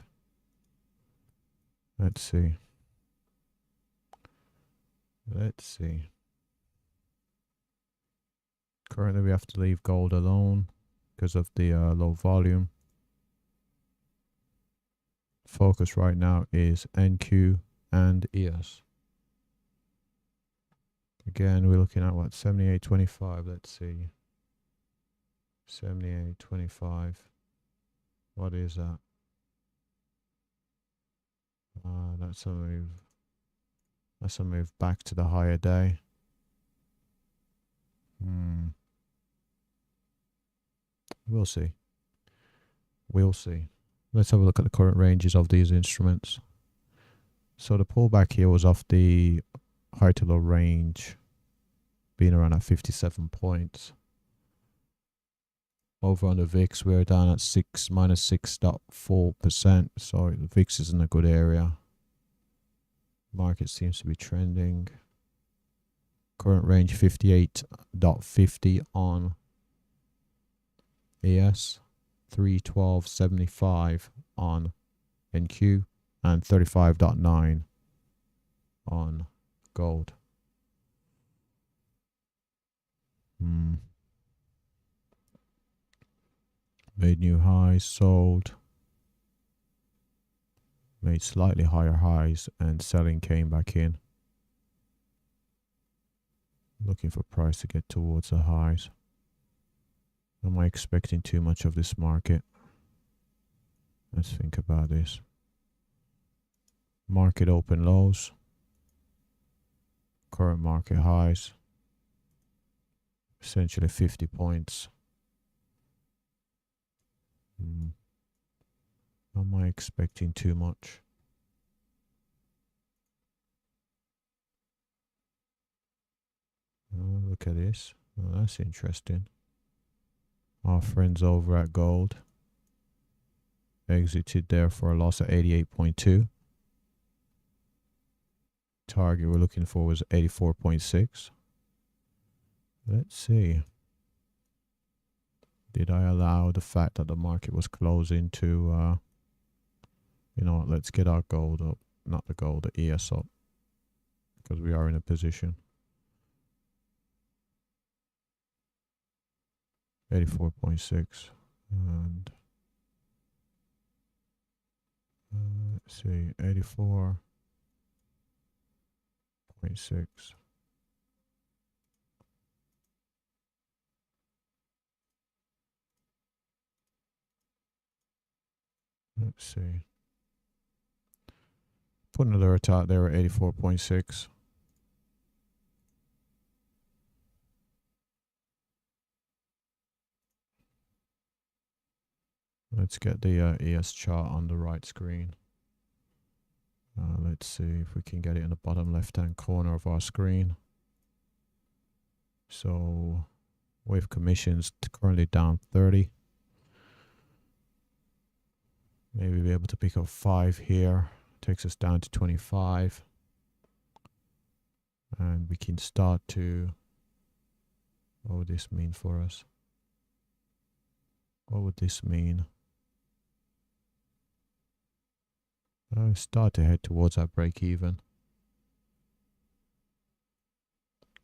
Let's see. Let's see. Currently we have to leave gold alone because of the low volume. Focus right now is NQ and ES. Again, we're looking at what? 78.25. Let's see. 78.25. What is that? That's a move. That's a move back to the higher day. We'll see. We'll see. Let's have a look at the current ranges of these instruments. So the pullback here was off the high to low range, being around at 57 points. Over on the VIX, we're down at minus 6.4%. So the VIX is in a good area. Market seems to be trending. Current range 58.50 on ES, 312.75 on NQ, and 35.9 on gold. Made new highs, sold. Made slightly higher highs, and selling came back in. Looking for price to get towards the highs. Am I expecting too much of this market? Let's think about this. Market open lows. Current market highs. Essentially 50 points. Am I expecting too much? Oh, look at this. Oh, that's interesting. Our friends over at gold exited there for a loss of 88.2. Target we're looking for was 84.6. Let's see. Did I allow the fact that the market was closing to, you know what, let's get our gold up. Not the gold, the ES up. Because we are in a position. 84.6. And let's see, 84.6. Let's see. Put an alert out there at 84.6. Let's get the ES chart on the right screen. Let's see if we can get it in the bottom left-hand corner of our screen. So, wave commissions currently down 30. Maybe be able to pick up 5 here. Takes us down to 25. And we can start to... What would this mean for us? What would this mean? Start to head towards that break even.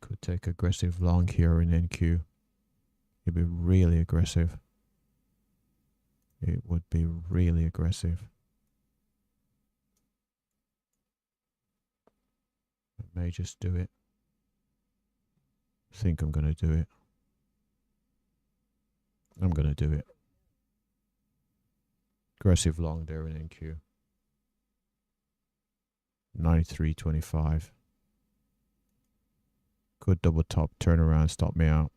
Could take aggressive long here in NQ. It'd be really aggressive. It would be really aggressive. I may just do it. I think I'm going to do it. I'm going to do it. Aggressive long there in NQ. 93.25. Good double top, turn around, stop me out.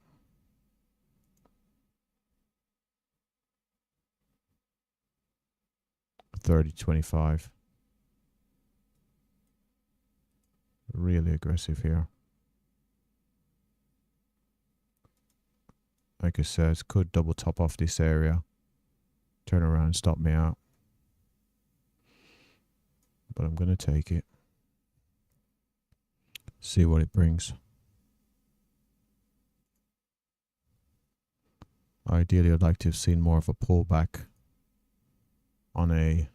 $30.25. Really aggressive here. Like it says, could double top off this area, turn around, stop me out. But I'm going to take it. See what it brings. Ideally, I'd like to have seen more of a pullback on a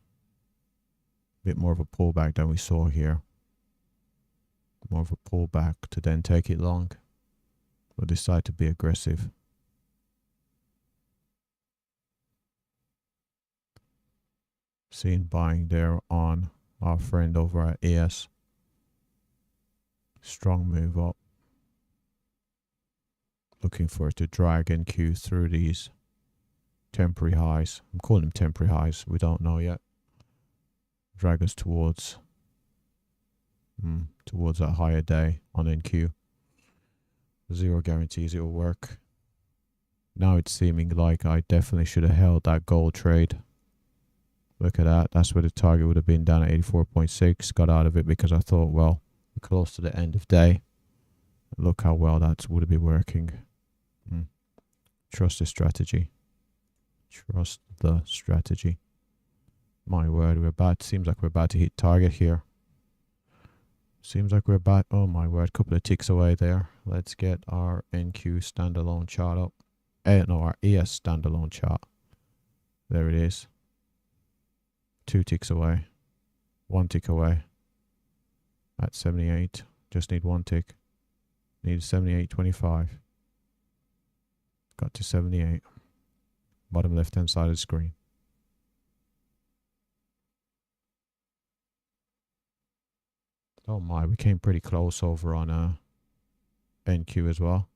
bit more of a pullback than we saw here. More of a pullback to then take it long. We'll decide to be aggressive. Seen buying there on our friend over at ES. Strong move up. Looking for it to drag NQ through these temporary highs. I'm calling them temporary highs. We don't know yet. Drag us towards that higher day on NQ. Zero guarantees it will work. Now it's seeming like I definitely should have held that gold trade. Look at that. That's where the target would have been, down at 84.6. Got out of it because I thought, well, we're close to the end of day. Look how well that would be working. Trust the strategy. Trust the strategy. My word, seems like we're about to hit target here. Seems like we're about, oh my word, couple of ticks away there. Let's get our NQ standalone chart up. No, our ES standalone chart. There it is. 2 ticks away. 1 tick away. At 78. Just need 1 tick. Need 78.25. Got to 78. Bottom left hand side of the screen. Oh my, we came pretty close over on NQ as well.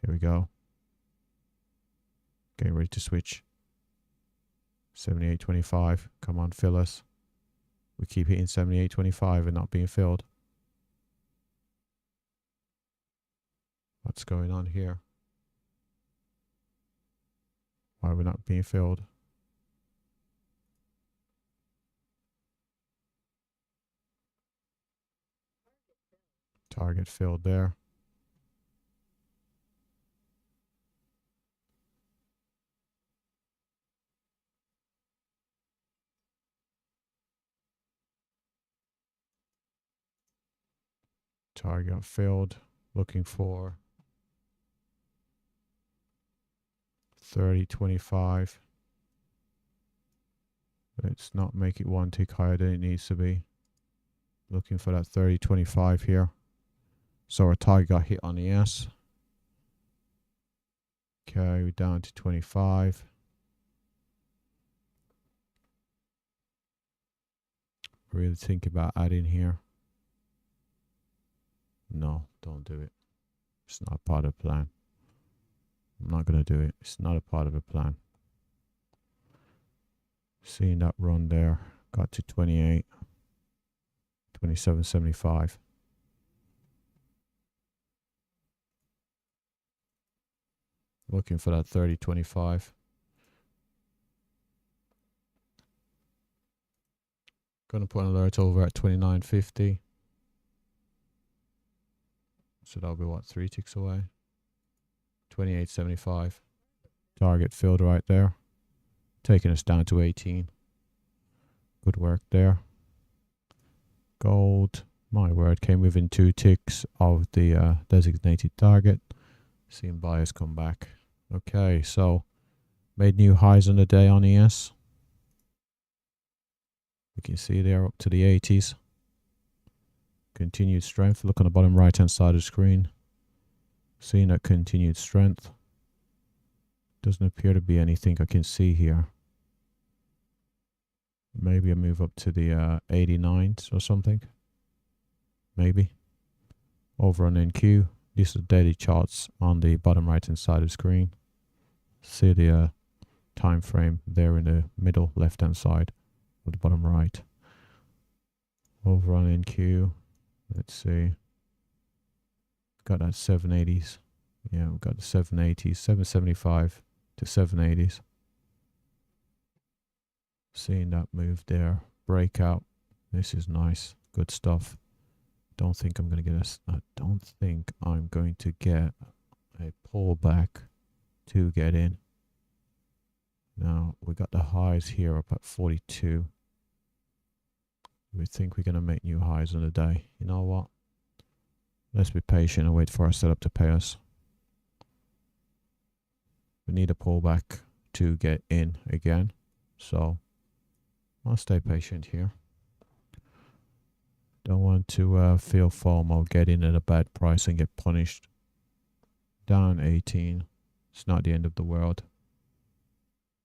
Here we go. Getting ready to switch. 78.25. Come on, fill us. We keep hitting 78.25 and not being filled. What's going on here? Why are we not being filled? Target filled there. Target filled. Looking for 30.25. Let's not make it 1 tick higher than it needs to be. Looking for that 30.25 here. So our target got hit on the S. Okay, we're down to 25. Really think about adding here. No, don't do it. It's not part of the plan. I'm not going to do it. It's not a part of the plan. Seeing that run there. Got to 28. 27.75. Looking for that 30.25. Gonna put an alert over at 29.50. So that'll be what, 3 ticks away? 28.75. Target filled right there. Taking us down to 18. Good work there. Gold, my word, came within 2 ticks of the designated target. Seeing buyers come back. Okay, so made new highs on the day on ES. You can see they're up to the 80s. Continued strength. Look on the bottom right hand side of the screen. Seeing that continued strength. Doesn't appear to be anything I can see here. Maybe a move up to the 89s or something. Maybe. Over on NQ. These are daily charts on the bottom right hand side of the screen. See the time frame there in the middle left hand side of the bottom right. Over on NQ. Let's see. Got that 780s. Yeah, we've got the 780s, 775 to 780s. Seeing that move there, breakout. This is nice, good stuff. Don't think I'm going to get I don't think I'm going to get a pullback to get in. Now we got the highs here up at 42. We think we're going to make new highs on the day. You know what? Let's be patient and wait for our setup to pay us. We need a pullback to get in again. So I'll stay patient here. Don't want to feel FOMO, get in at a bad price and get punished. Down 18. It's not the end of the world.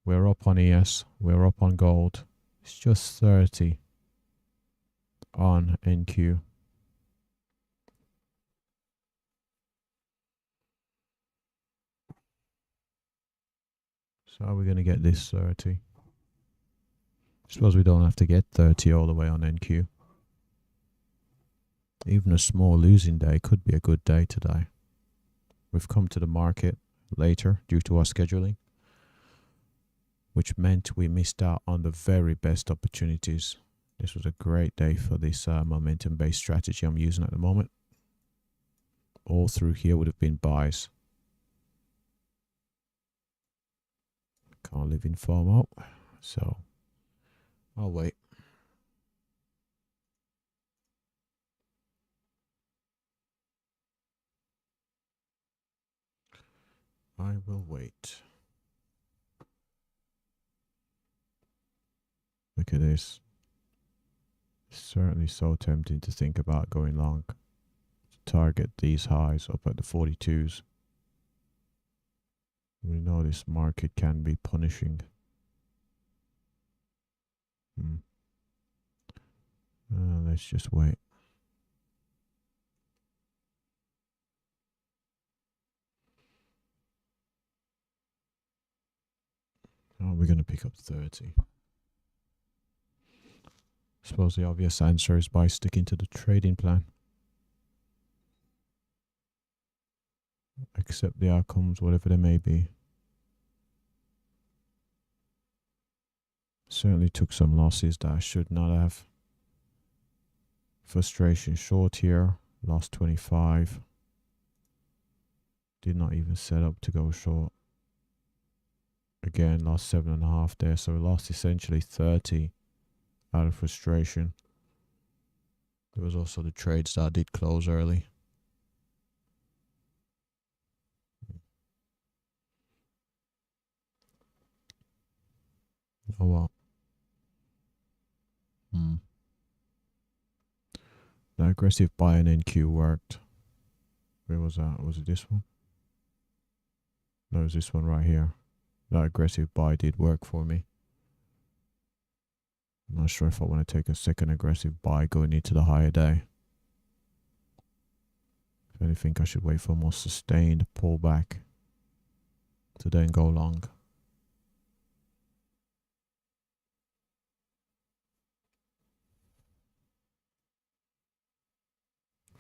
We're up on ES. We're up on gold. It's just 30 on NQ. So how are we going to get this 30? Suppose we don't have to get 30 all the way on NQ. Even a small losing day could be a good day today. We've come to the market later due to our scheduling, which meant we missed out on the very best opportunities. This was a great day for this momentum-based strategy I'm using at the moment. All through here would have been buys. Can't live in FOMO, so I'll wait. I will wait. Look at this. It's certainly so tempting to think about going long. To target these highs up at the 42s. We know this market can be punishing. Let's just wait. Oh, we're going to pick up 30. I suppose the obvious answer is by sticking to the trading plan. Accept the outcomes, whatever they may be. Certainly took some losses that I should not have. Frustration short here, lost 25. Did not even set up to go short. Again, lost 7.5 there, so lost essentially 30 out of frustration. There was also the trades that I did close early. Oh well. The aggressive buy in NQ worked. Where was that? Was it this one? No, it was this one right here. That aggressive buy did work for me. I'm not sure if I want to take a second aggressive buy going into the higher day. If anything, I should wait for a more sustained pullback to then go long.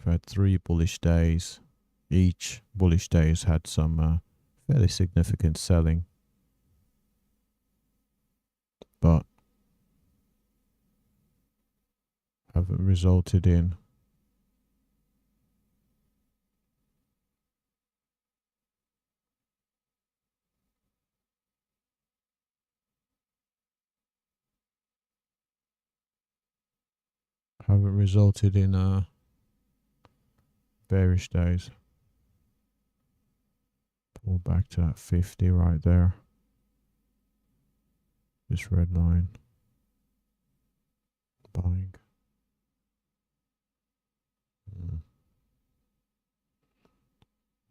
I've had 3 bullish days. Each bullish day has had some fairly significant selling. But haven't resulted in bearish days. Pull back to that 50 right there. This red line. Buying.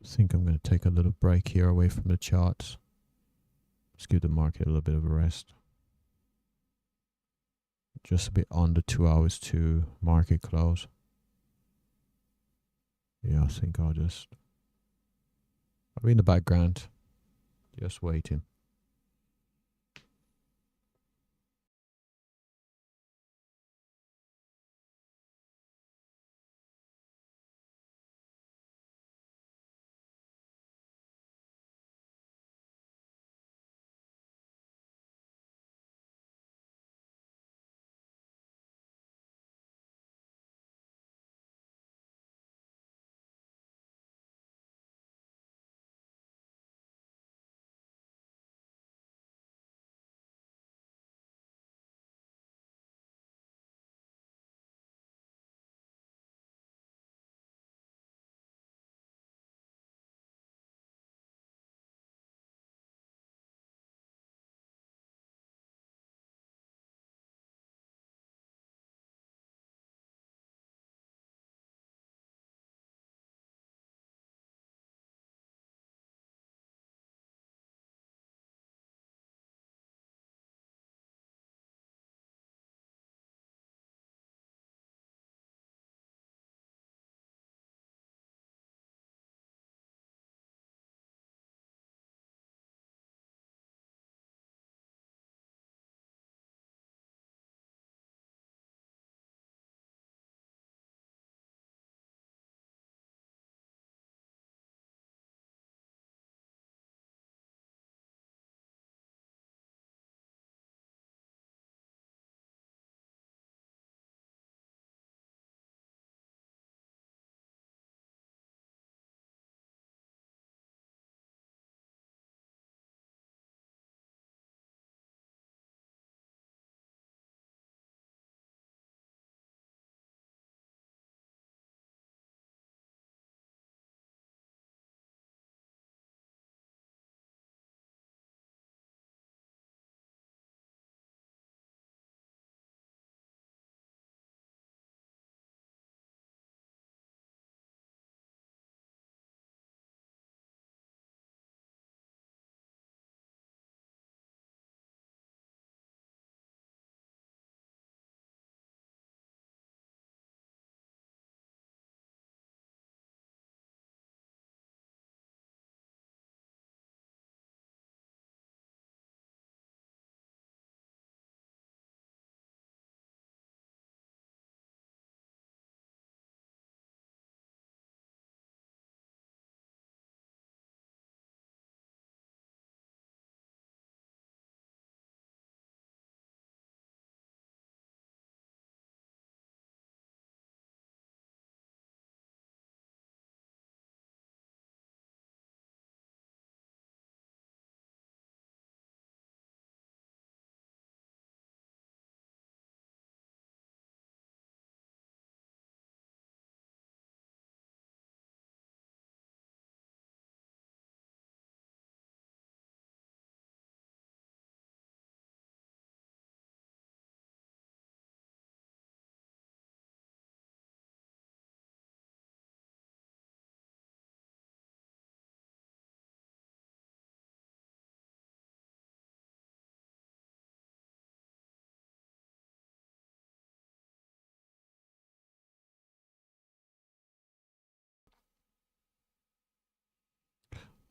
I think I'm going to take a little break here away from the charts. Let's give the market a little bit of a rest. Just a bit under 2 hours to market close. Yeah, I think I'll be in the background, just waiting.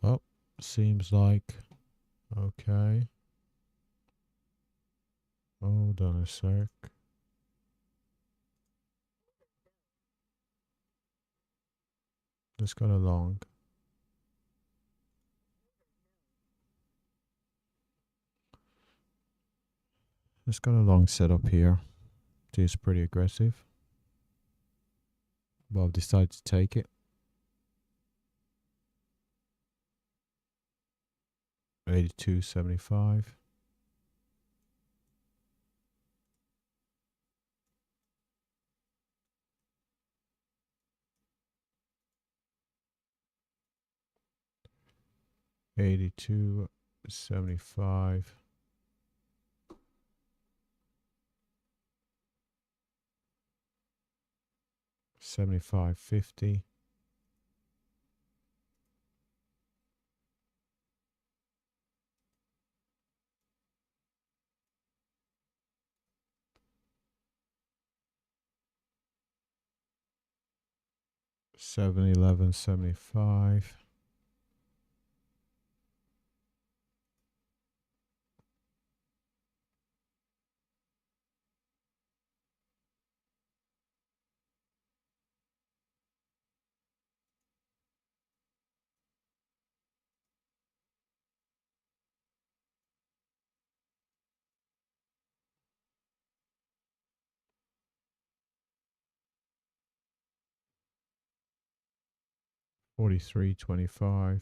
Oh, seems like okay. Hold on a sec. Just got a long. Just got a long setup here. It's pretty aggressive. But I've decided to take it. 82.75. 82, 75. 75.50. $7.11.75. $43.25.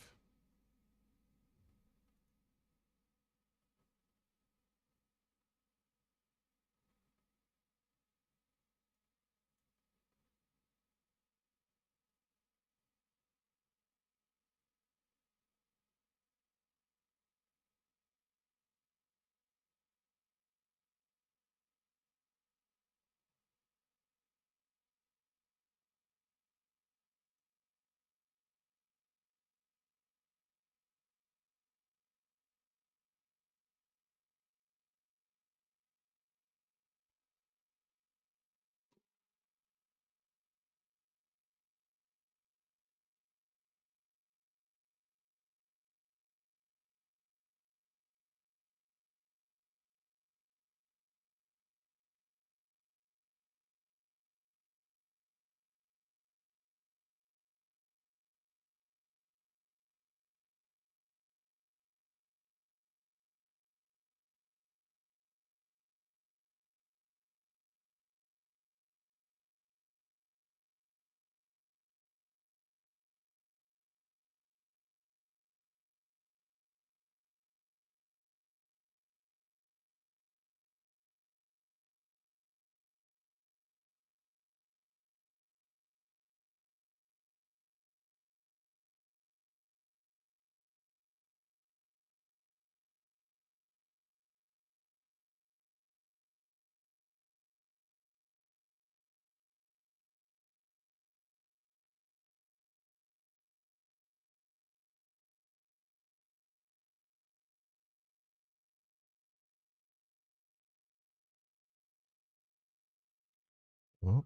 Well,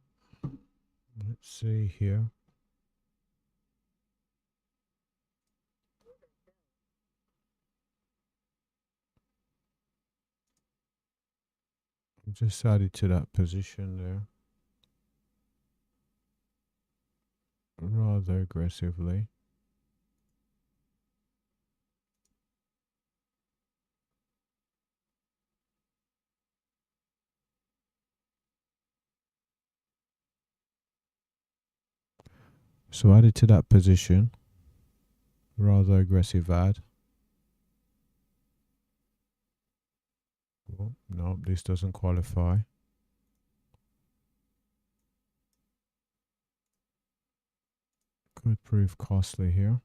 let's see here. Just added to that position there rather aggressively. So added to that position, rather aggressive add. Well, no, this doesn't qualify. Could prove costly here.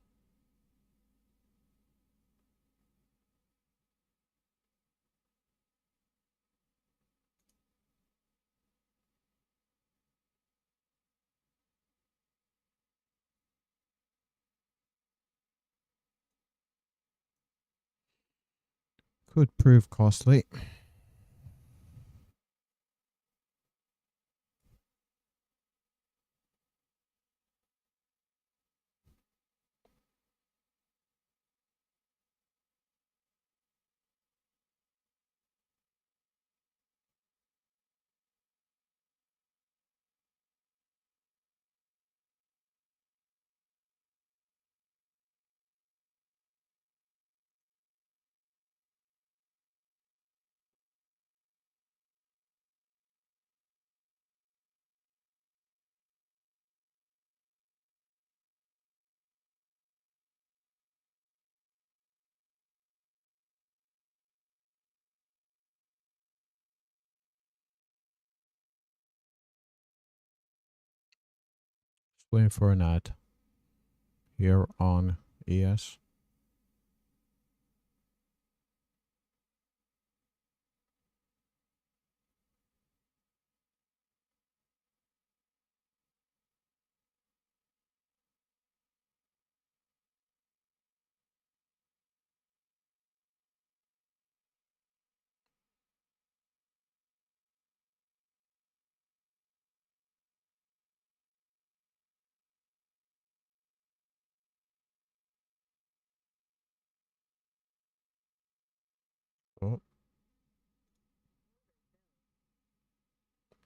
Could prove costly. Just waiting for an ad here on ES.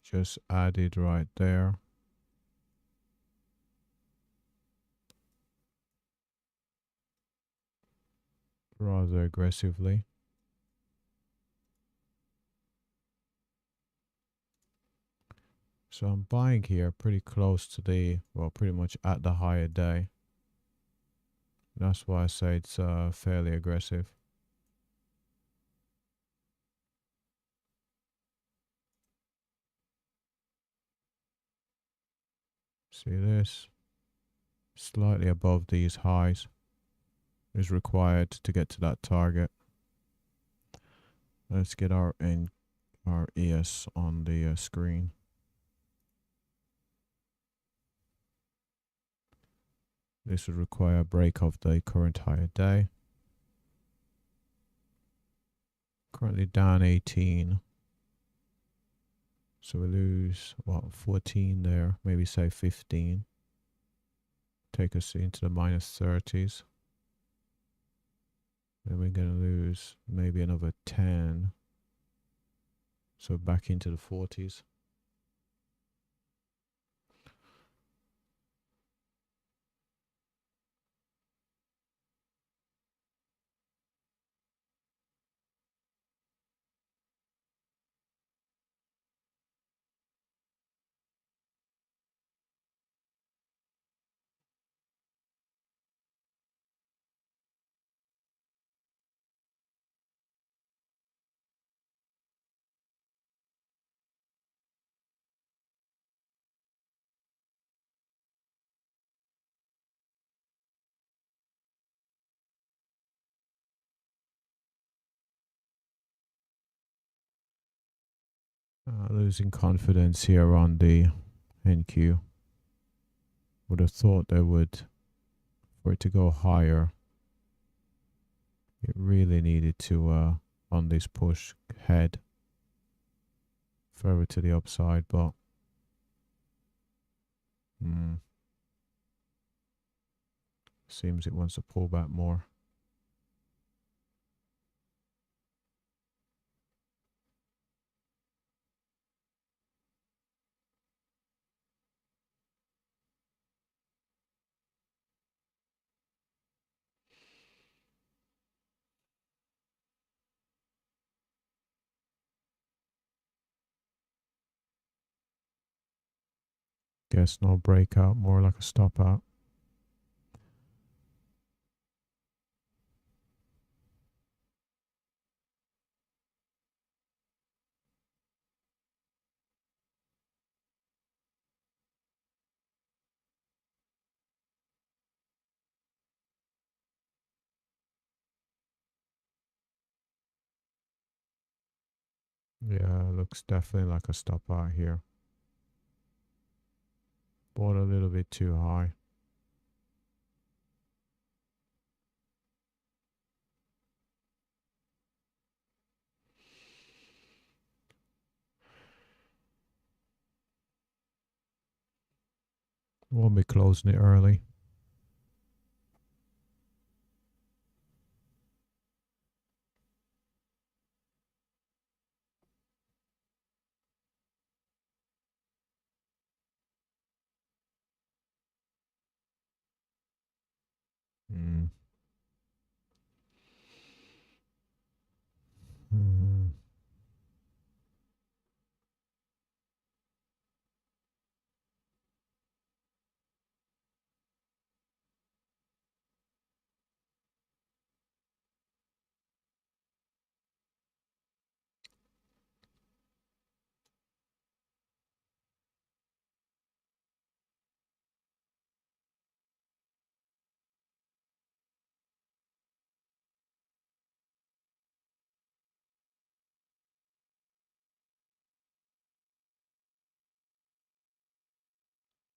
just added right there. Rather aggressively. So I'm buying here pretty close to the, well, pretty much at the higher day. That's why I say it's fairly aggressive. See this? Slightly above these highs is required to get to that target. Let's get our ES on the screen. This would require a break of the current higher day. Currently down 18. So we lose, what, 14 there, maybe say 15. Take us into the minus 30s. Then we're going to lose maybe another 10. So back into the 40s. Losing confidence here on the NQ. Would have thought they would, for it to go higher, it really needed to, on this push, head further to the upside, but seems it wants to pull back more. Guess no breakout, more like a stop out. Yeah, looks definitely like a stop out here. Bought a little bit too high. Won't be closing it early. Mm. Mm.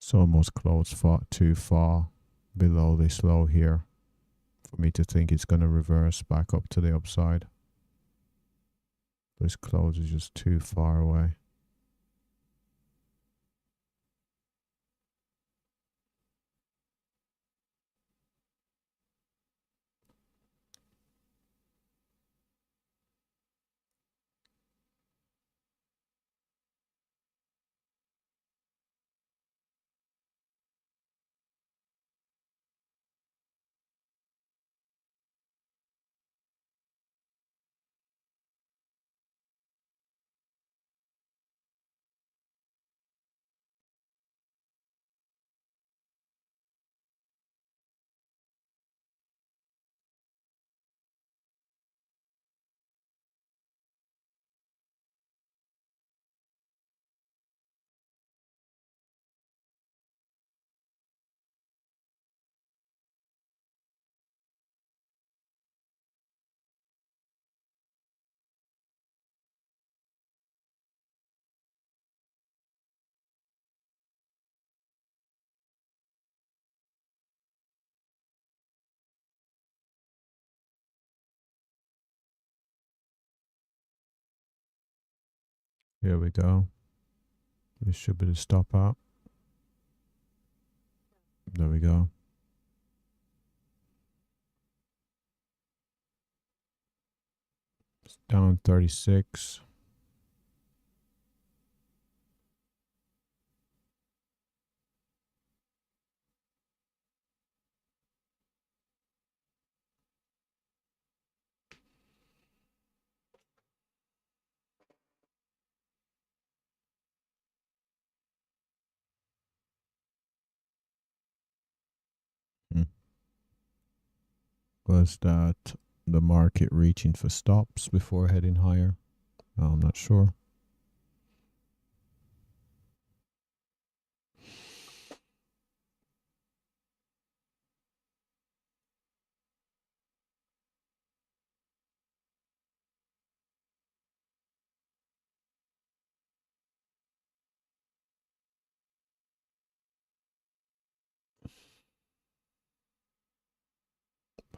It's almost closed far too far below this low here for me to think it's going to reverse back up to the upside. This close is just too far away. Here we go. This should be the stop out. There we go. It's down 36. Was that the market reaching for stops before heading higher? I'm not sure.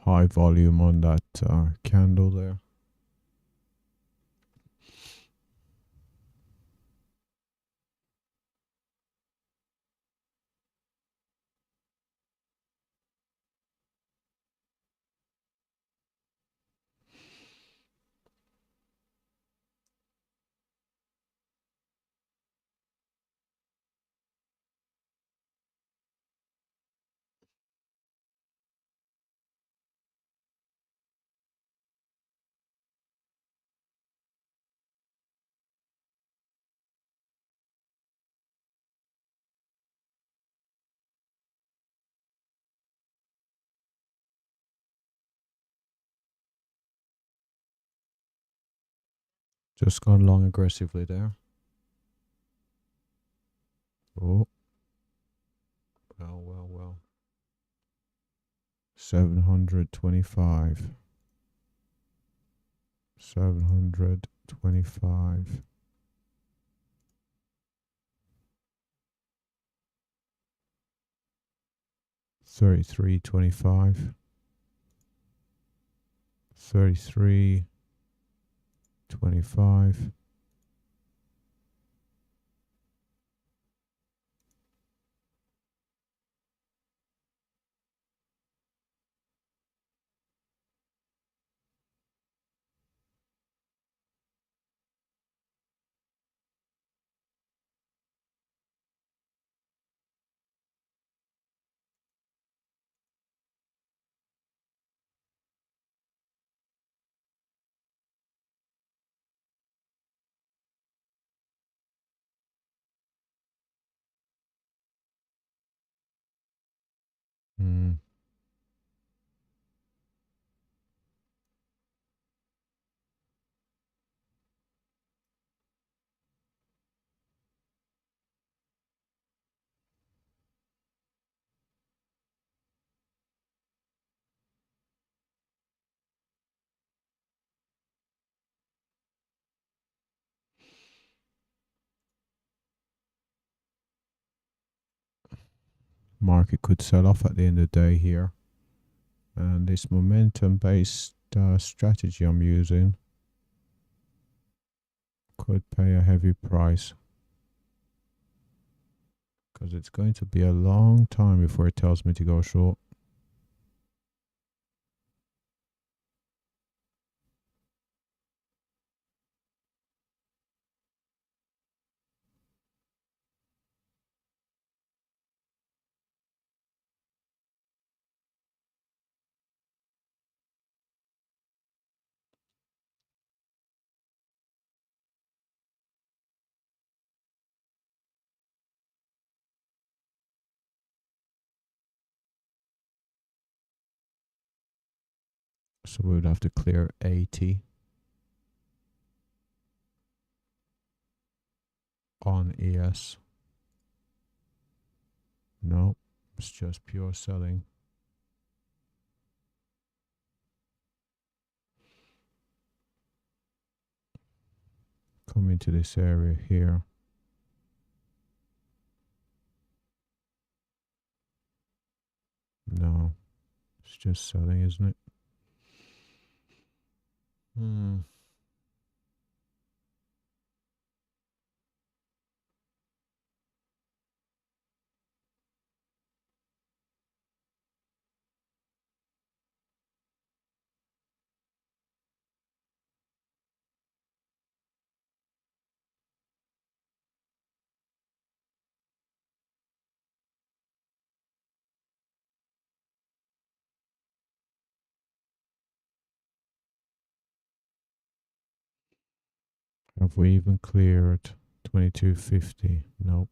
High volume on that candle there. Just gone long aggressively there. Oh. Well. 725. 725. 33.25. 33.25. Market could sell off at the end of the day here. And this momentum based strategy I'm using could pay a heavy price, because it's going to be a long time before it tells me to go short. So we would have to clear 80 on ES. No, it's just pure selling. Come into this area here. No, it's just selling, isn't it? Have we even cleared 2250? Nope.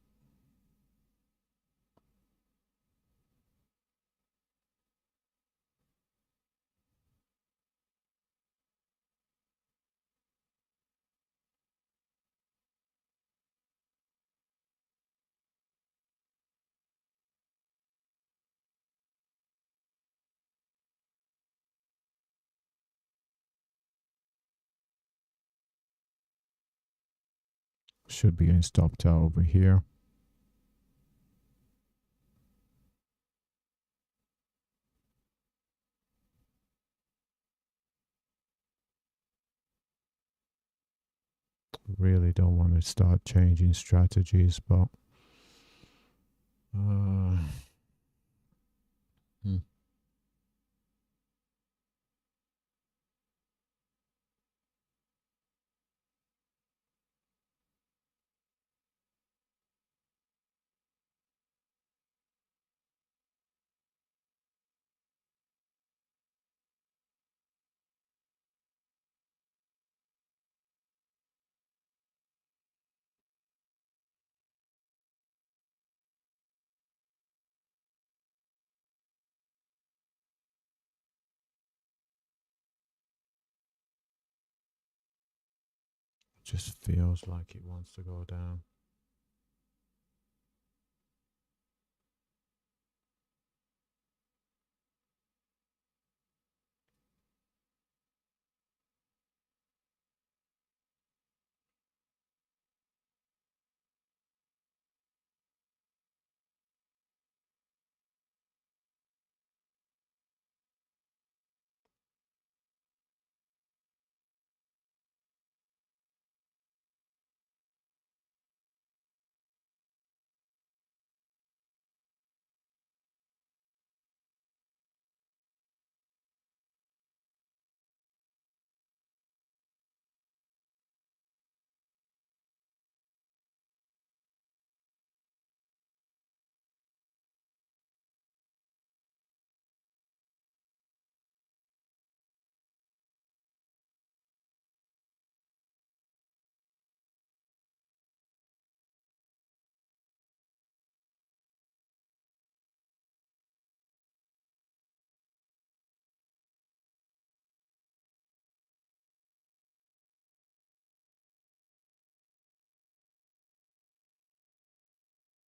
Should be getting stopped out over here. Really don't want to start changing strategies, but hmm. Just feels like it wants to go down.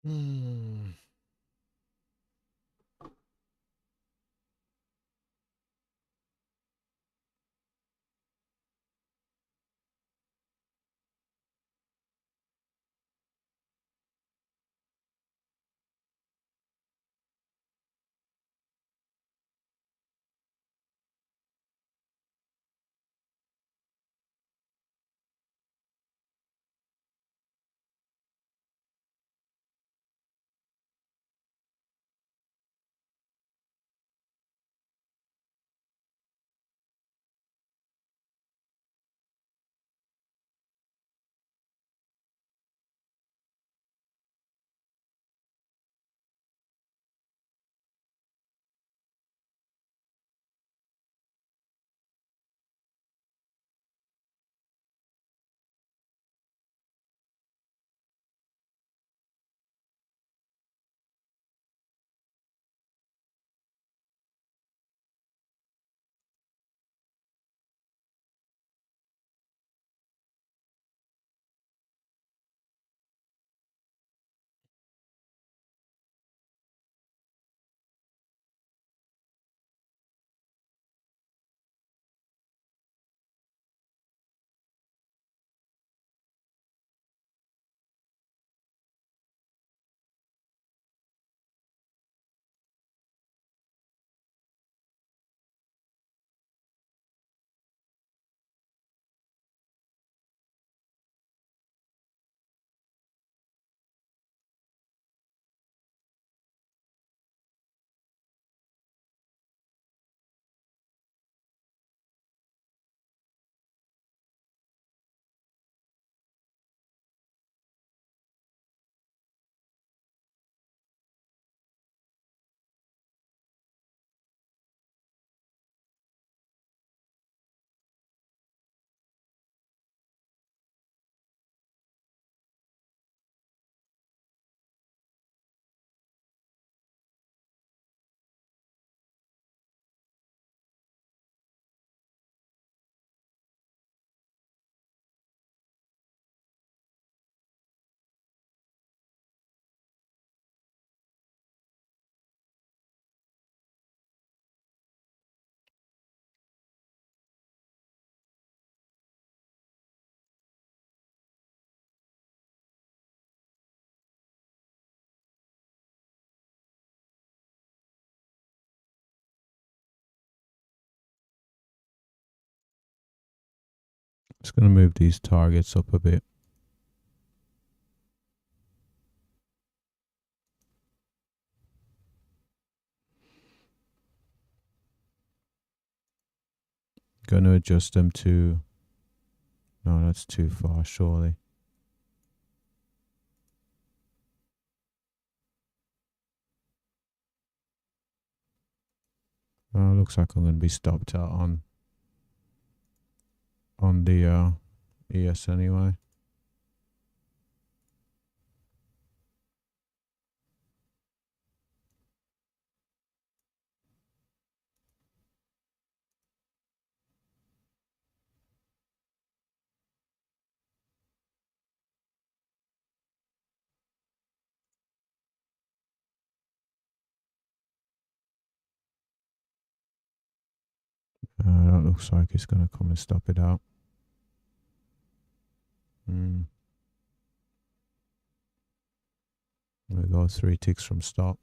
Hmm. Just going to move these targets up a bit. Going to adjust them to, no, that's too far, surely. Looks like I'm going to be stopped out on the ES anyway. That looks like it's going to come and stop it out. We go 3 ticks from stop.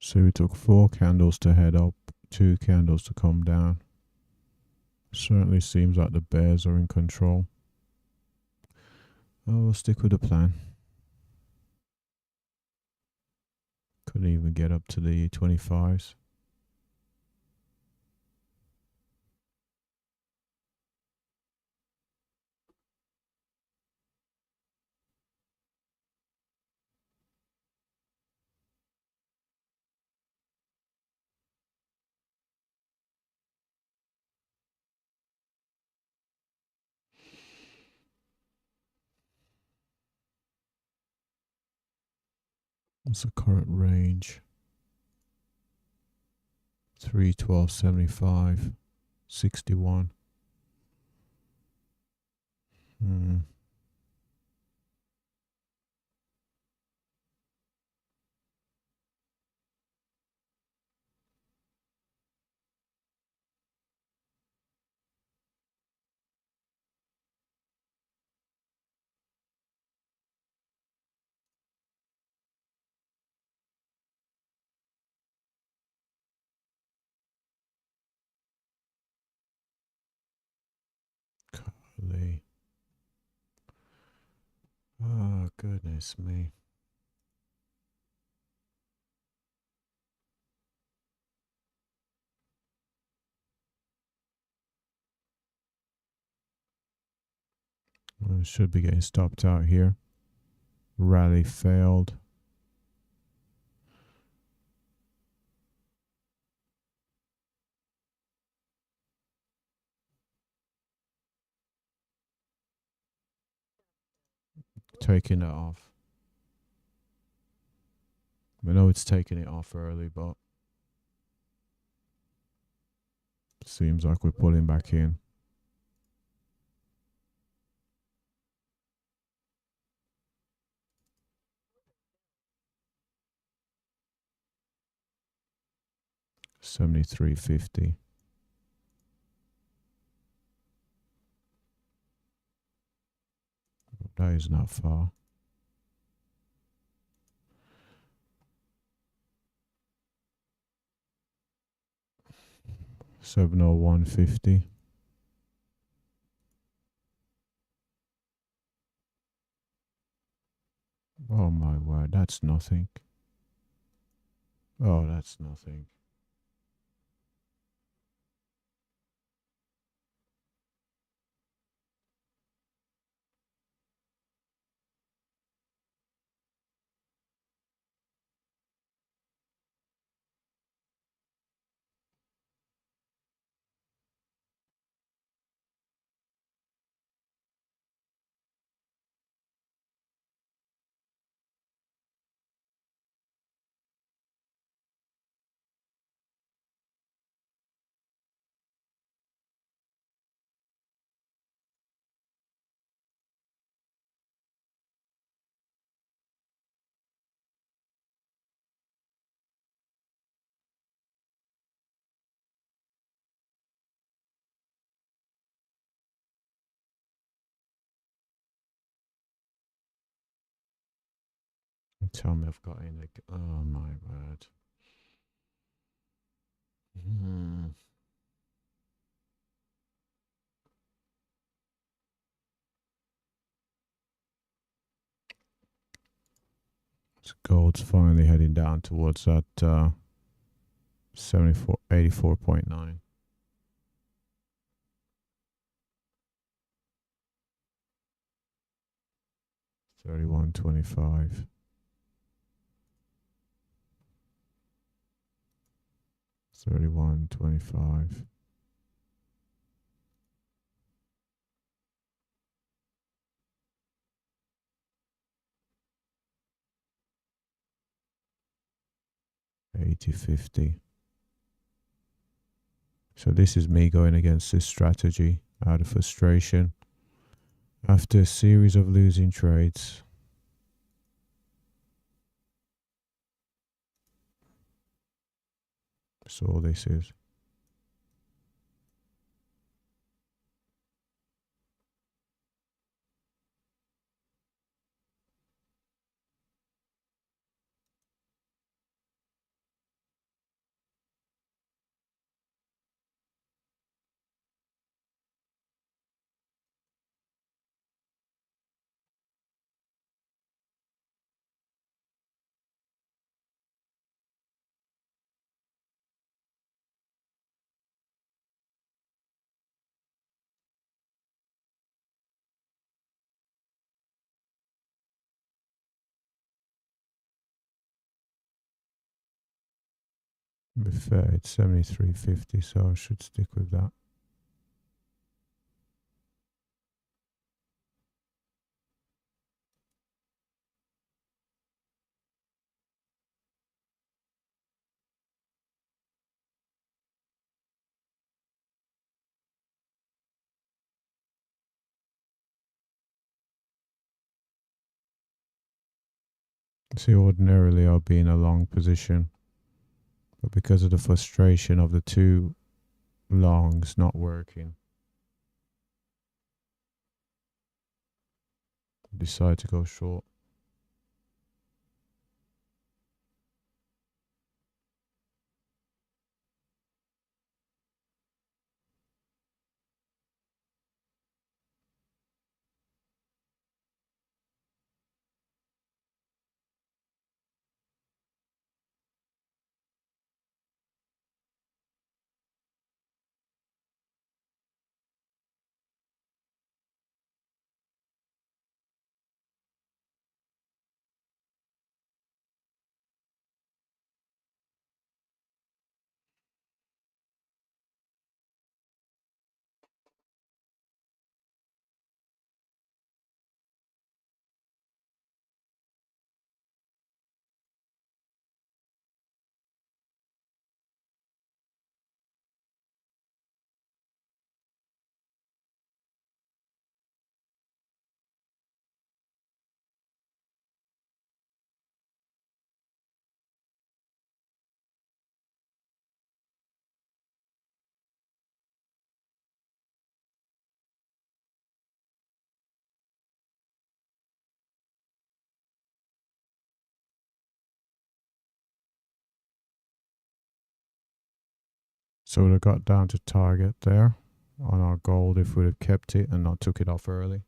So we took 4 candles to head up, 2 candles to come down. Certainly seems like the bears are in control. Oh, we'll stick with the plan. Couldn't even get up to the 25s. What's the current range? 312.75, 61. Golly. Oh, goodness me. Well, should be getting stopped out here. Rally failed. Taking it off. I know it's taking it off early, but seems like we're pulling back in. $73.50. That is not far. $701.50. Oh my word, that's nothing. Oh, that's nothing. Tell me I've got in. Oh my word. So gold's finally heading down towards that 84.9. 31.25. $31.25. $80.50. So this is me going against this strategy out of frustration after a series of losing trades. That's all this is. To be fair, it's 73.50, so I should stick with that. See, ordinarily I'll be in a long position, but because of the frustration of the two longs not working, I decide to go short. So we got down to target there on our gold if we'd have kept it and not took it off early.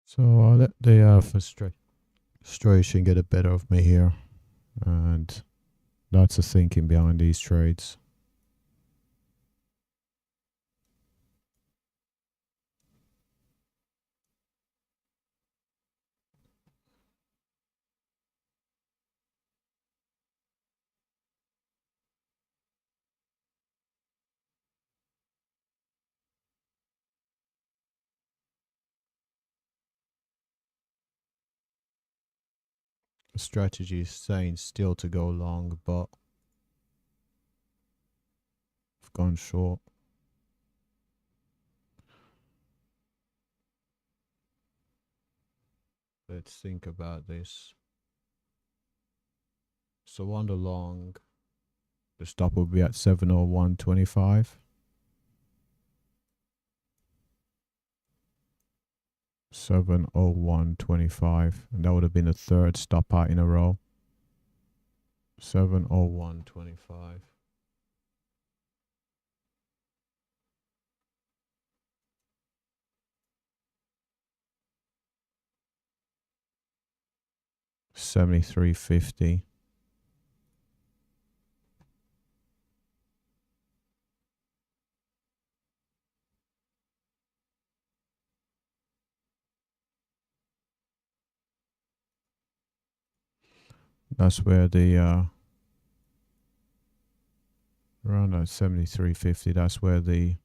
So I'll let the frustration get the better of me here, and lots of thinking behind these trades. The strategy is saying still to go long, but I've gone short. Let's think about this. So on the long, the stop will be at 701.25. 701.25, and that would have been the third stop out in a row. 701.25. $73.50. That's where the around that 73.50. That's where the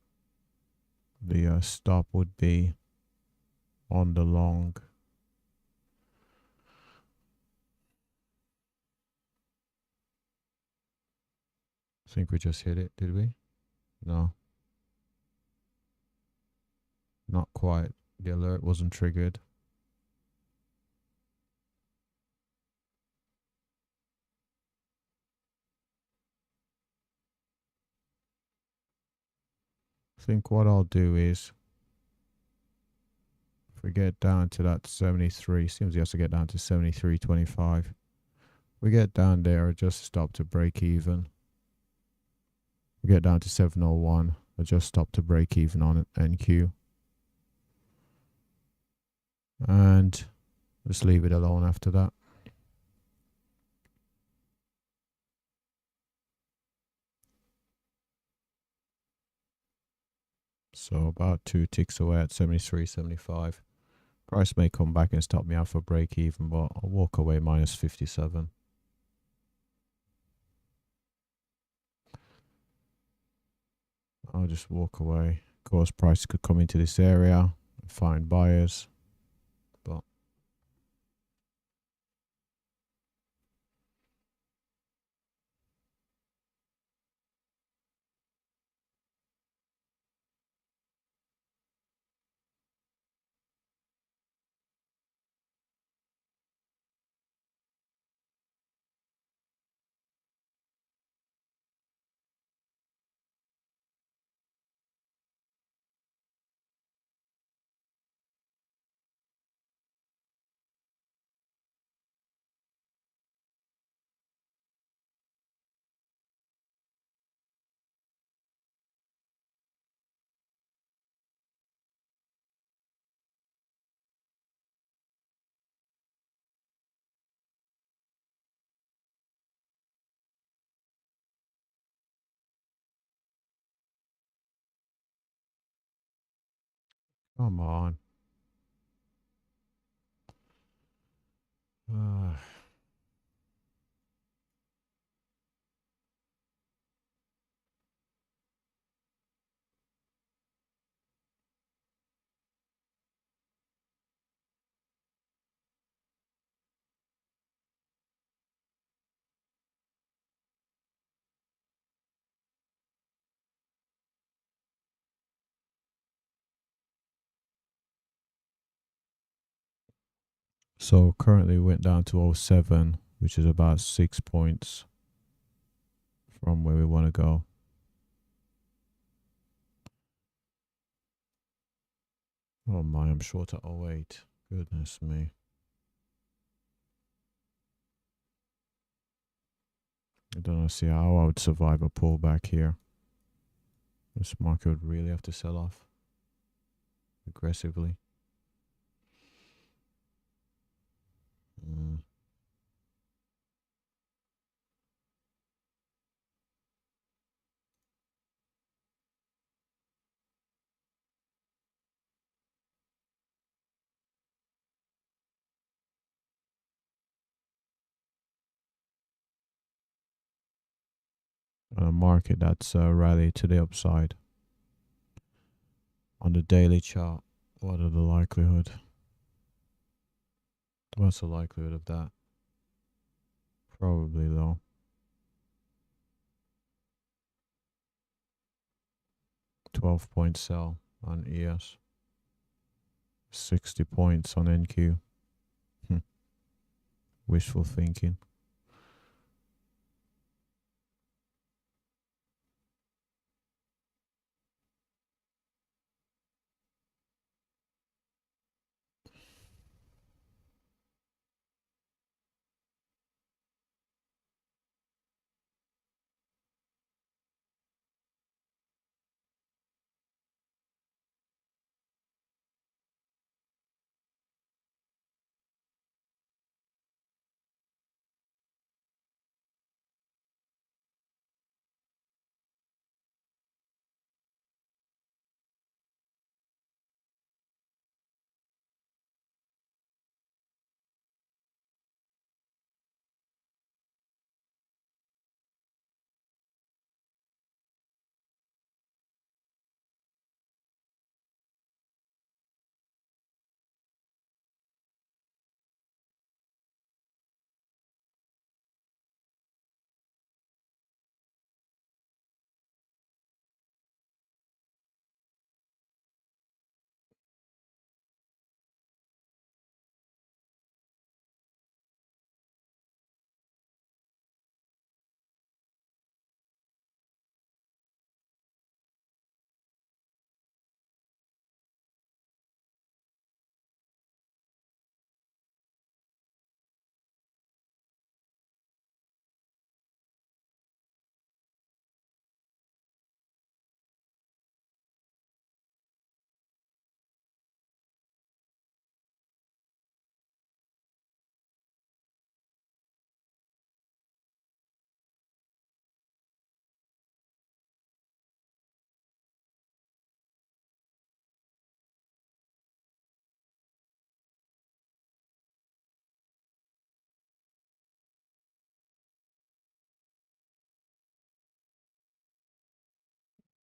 stop would be on the long. I think we just hit it, did we? No. Not quite. The alert wasn't triggered. I think what I'll do is, if we get down to that 73, seems he has to get down to 73.25. We get down there, I just stop to break even. We get down to 701, I just stop to break even on NQ. And just leave it alone after that. So about 2 ticks away at 73.75. Price may come back and stop me out for break even, but I'll walk away minus 57. I'll just walk away. Of course, price could come into this area and find buyers, but come on. So currently went down to 07, which is about 6 points from where we want to go. Oh my, I'm short at 08. Goodness me. I don't see how I would survive a pullback here. This market would really have to sell off aggressively. Mm. On a market that's rallied to the upside on the daily chart, what are the likelihood? What's the likelihood of that? Probably low. 12-point sell on ES. 60 points on NQ. Wishful thinking.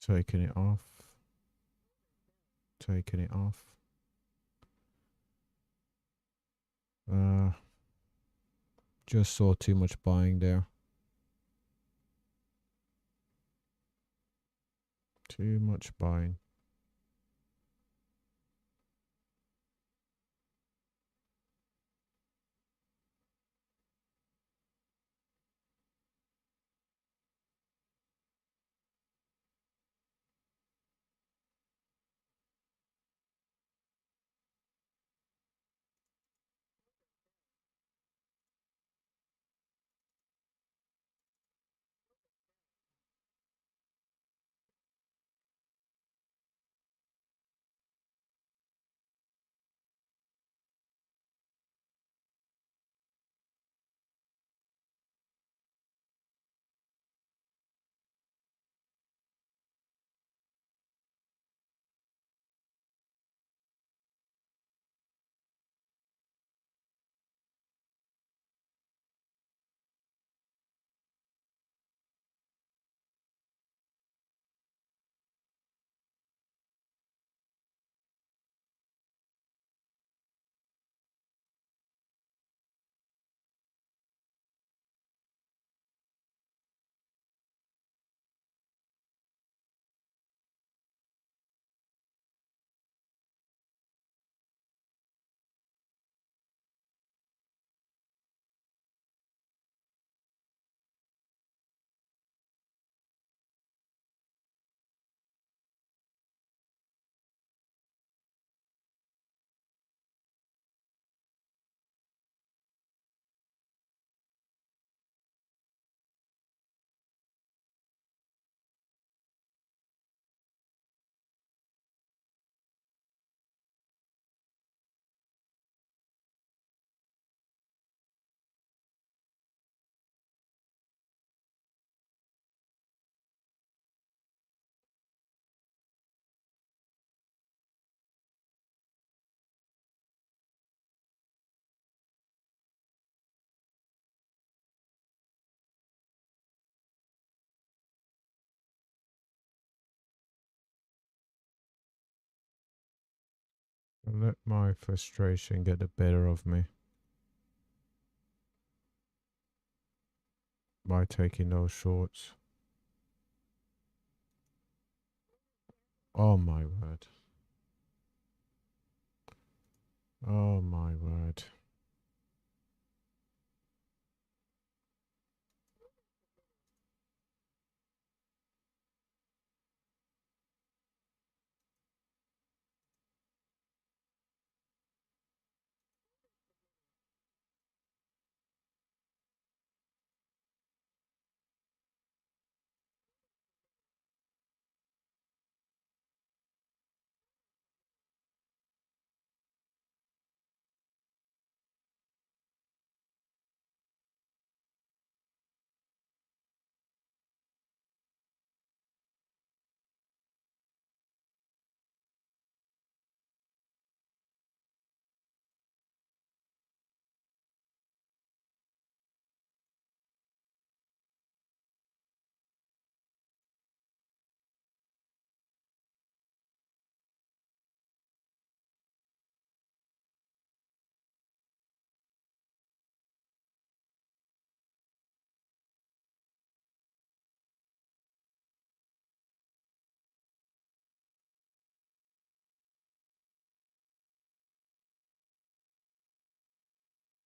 Taking it off. Taking it off. Just saw too much buying there. Too much buying. I let my frustration get the better of me by taking those shorts. Oh my word. Oh my word.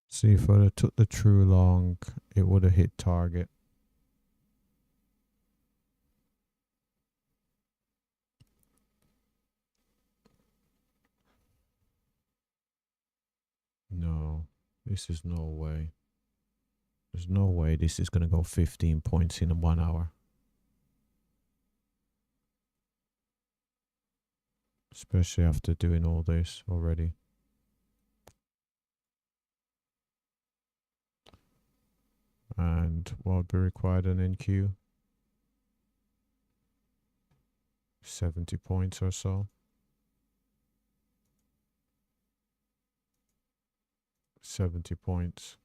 See, if I took the true long, it would have hit target. No, this is no way. There's no way this is going to go 15 points in 1 hour. Especially after doing all this already. And what would be required an NQ? 70 points or so. 70 points.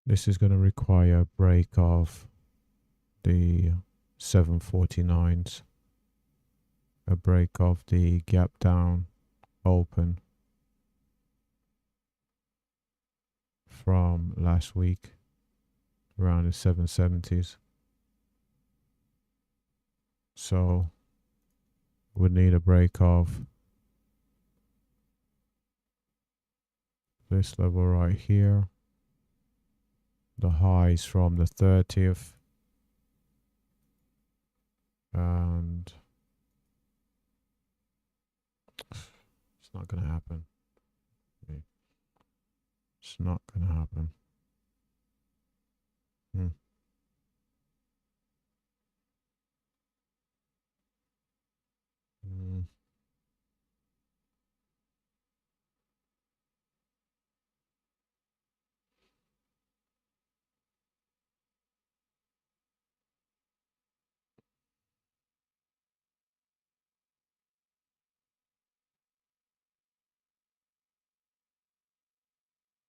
This is going to require a break of the 749s, a break of the gap down open from last week around the 770s. So we need a break of this level right here, the highs from the 30th, and it's not going to happen. It's not going to happen.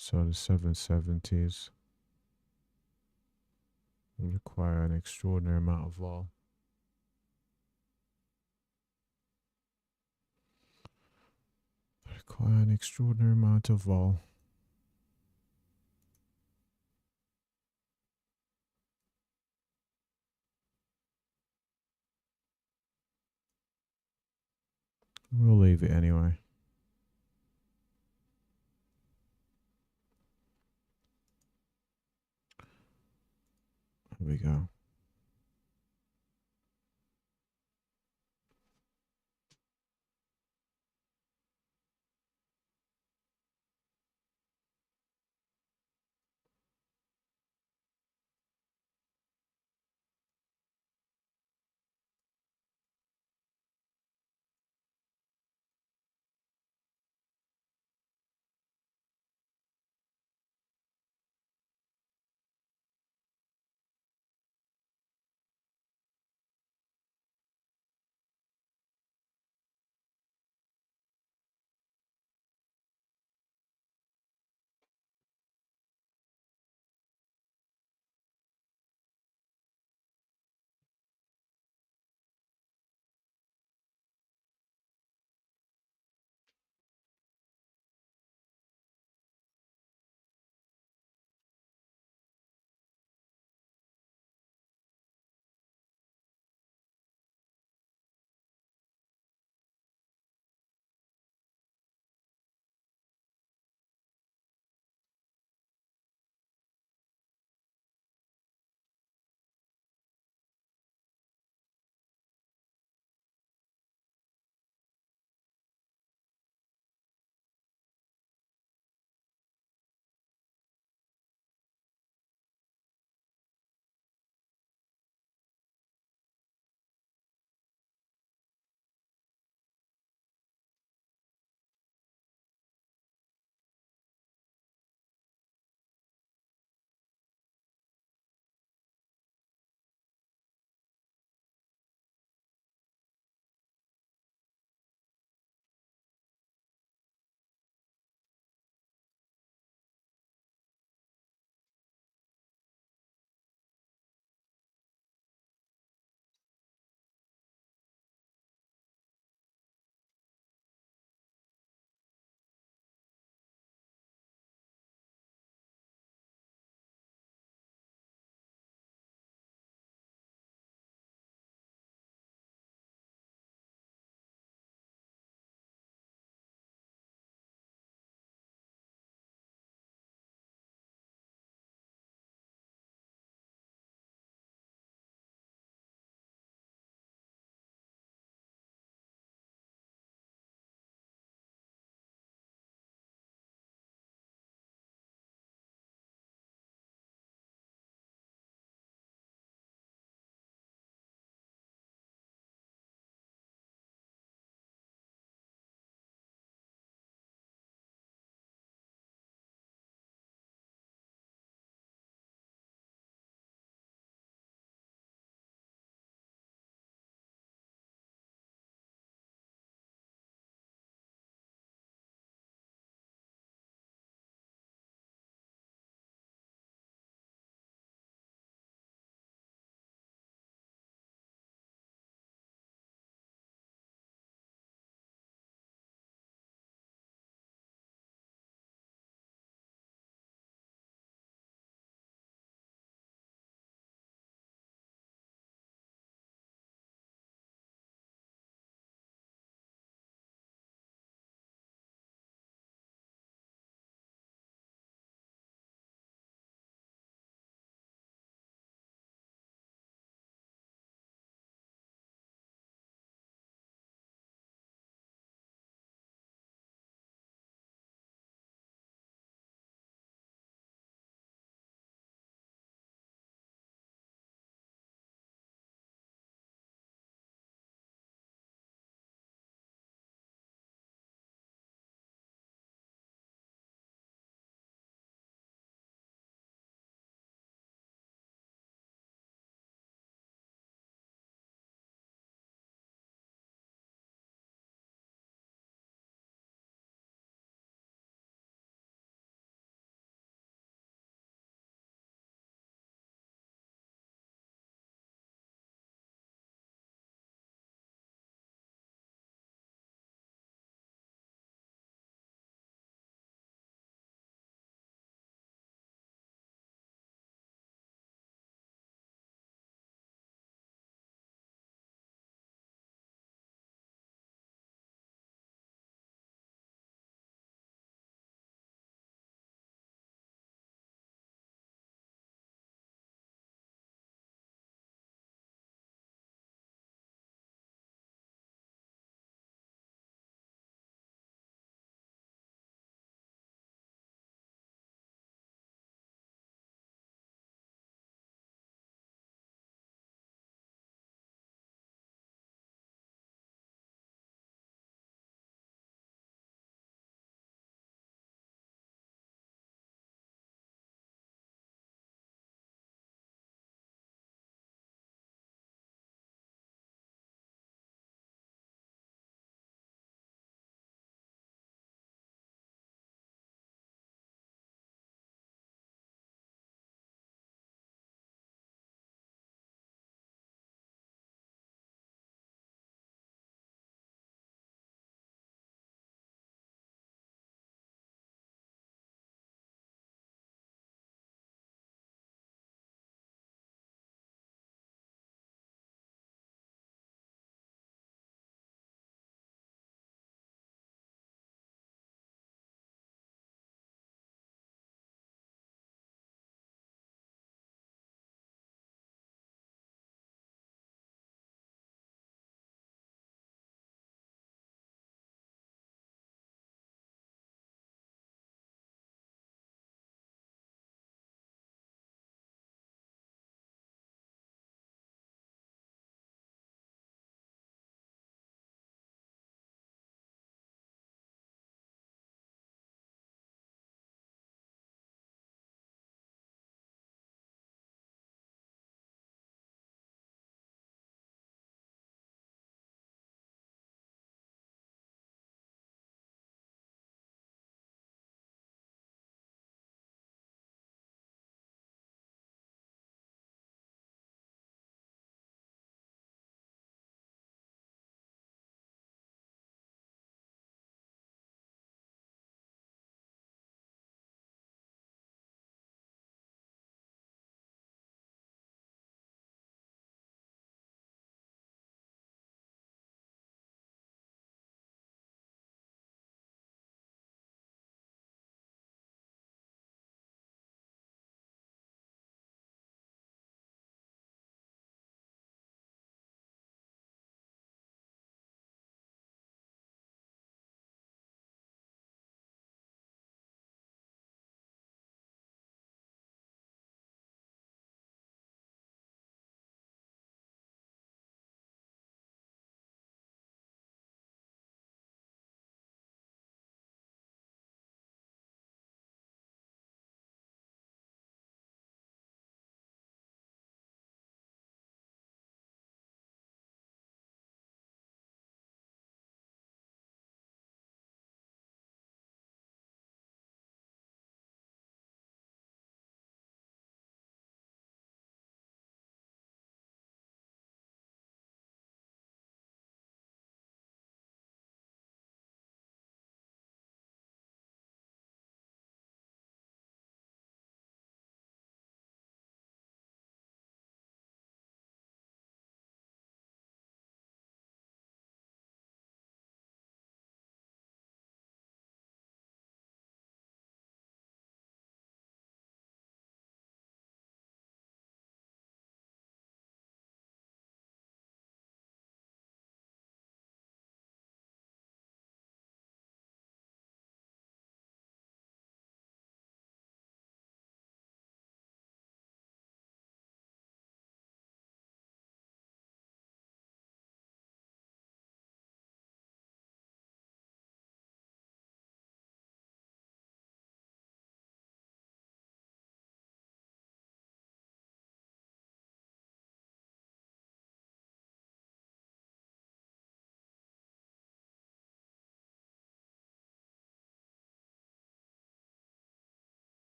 So the 770s will require an extraordinary amount of vol. Require an extraordinary amount of vol. We'll leave it anyway. Here we go.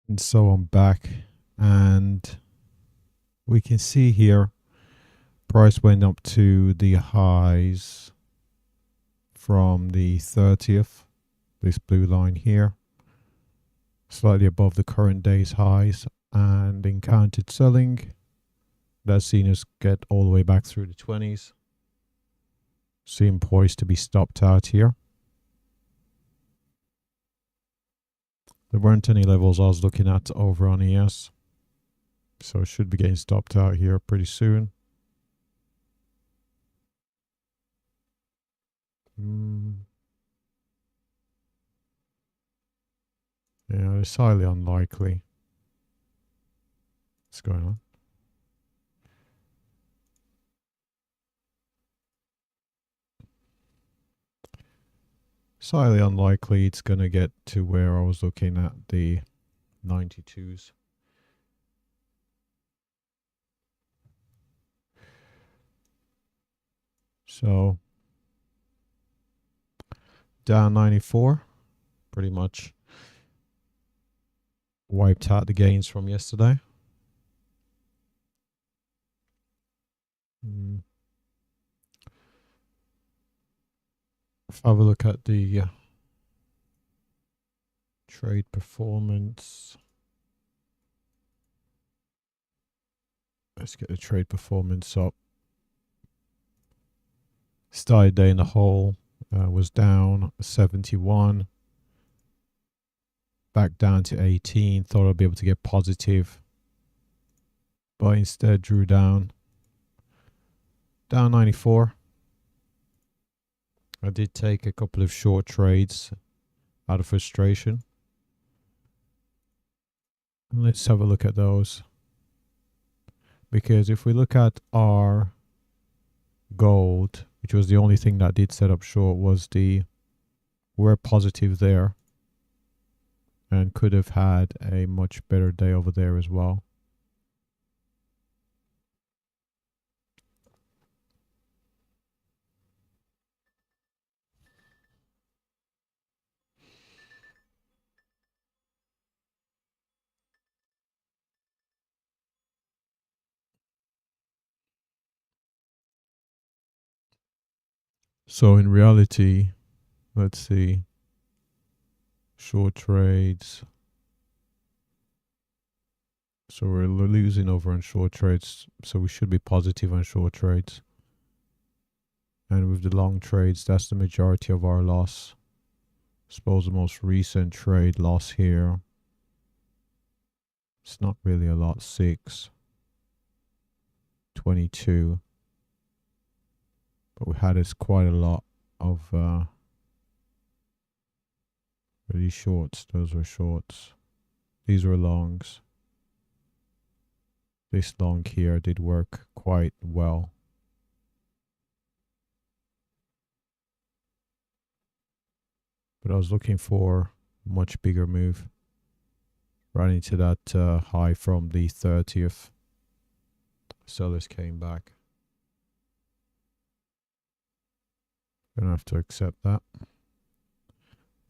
And so I'm back, and we can see here price went up to the highs from the 30th, this blue line here, slightly above the current day's highs, and encountered selling. That's seen us get all the way back through the 20s. Seem poised to be stopped out here. There weren't any levels I was looking at over on ES, so it should be getting stopped out here pretty soon. Yeah, it's highly unlikely. What's going on? It's highly unlikely it's going to get to where I was looking at the 92s. So down 94, pretty much wiped out the gains from yesterday. If I have a look at the trade performance, let's get the trade performance up. Started day in the hole, was down 71, back down to 18. Thought I'd be able to get positive, but instead drew down 94. I did take a couple of short trades out of frustration. And let's have a look at those. Because if we look at our gold, which was the only thing that did set up short, was we're positive there and could have had a much better day over there as well. So in reality, let's see, short trades. So we're losing over on short trades, so we should be positive on short trades. And with the long trades, that's the majority of our loss. I suppose the most recent trade loss here, it's not really a lot, 6, 22. But we had this quite a lot of these shorts. Those were shorts. These were longs. This long here did work quite well. But I was looking for a much bigger move right into that high from the 30th. Sellers came back. Gonna have to accept that.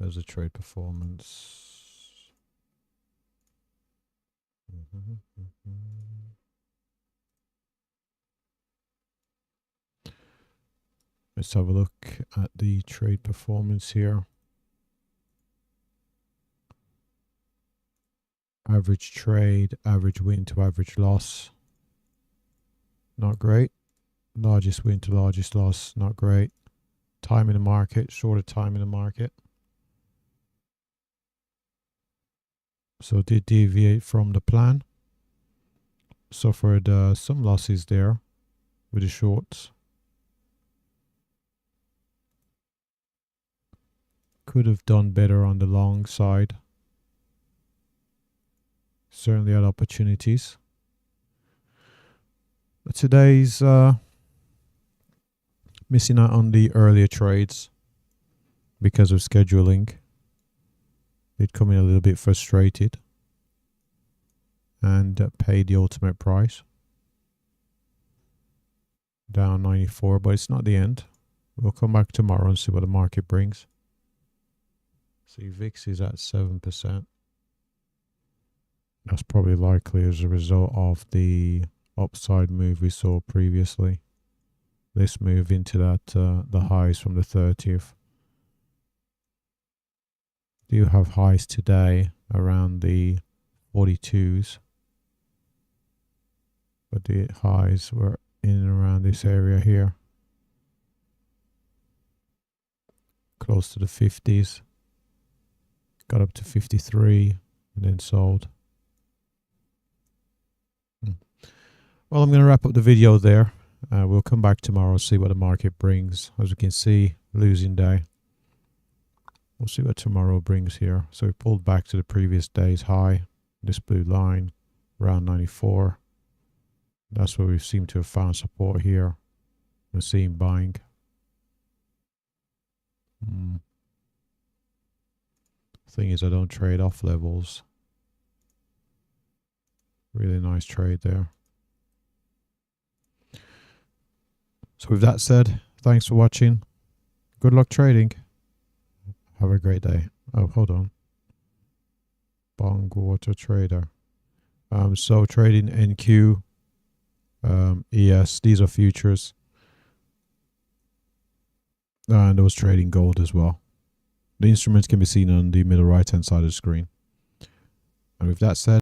There's a trade performance. Let's have a look at the trade performance here. Average trade, average win to average loss. Not great. Largest win to largest loss, not great. Time in the market, shorter time in the market. So did deviate from the plan. Suffered some losses there with the shorts. Could have done better on the long side. Certainly had opportunities. But today's missing out on the earlier trades because of scheduling. Did come in a little bit frustrated and paid the ultimate price. Down 94, but it's not the end. We'll come back tomorrow and see what the market brings. See, VIX is at 7%. That's probably likely as a result of the upside move we saw previously. This move into that the highs from the 30th. Do have highs today around the 42s, but the highs were in and around this area here, close to the 50s. Got up to 53 and then sold. Well, I'm going to wrap up the video there. We'll come back tomorrow, see what the market brings. As you can see, losing day. We'll see what tomorrow brings here. So we pulled back to the previous day's high, this blue line, around 94. That's where we seem to have found support here. We're seeing buying. Thing is, I don't trade off levels. Really nice trade there. So with that said, thanks for watching. Good luck trading. Have a great day. Oh, hold on. Bong water trader. So trading NQ, ES, these are futures. And I was trading gold as well. The instruments can be seen on the middle right hand side of the screen. And with that said,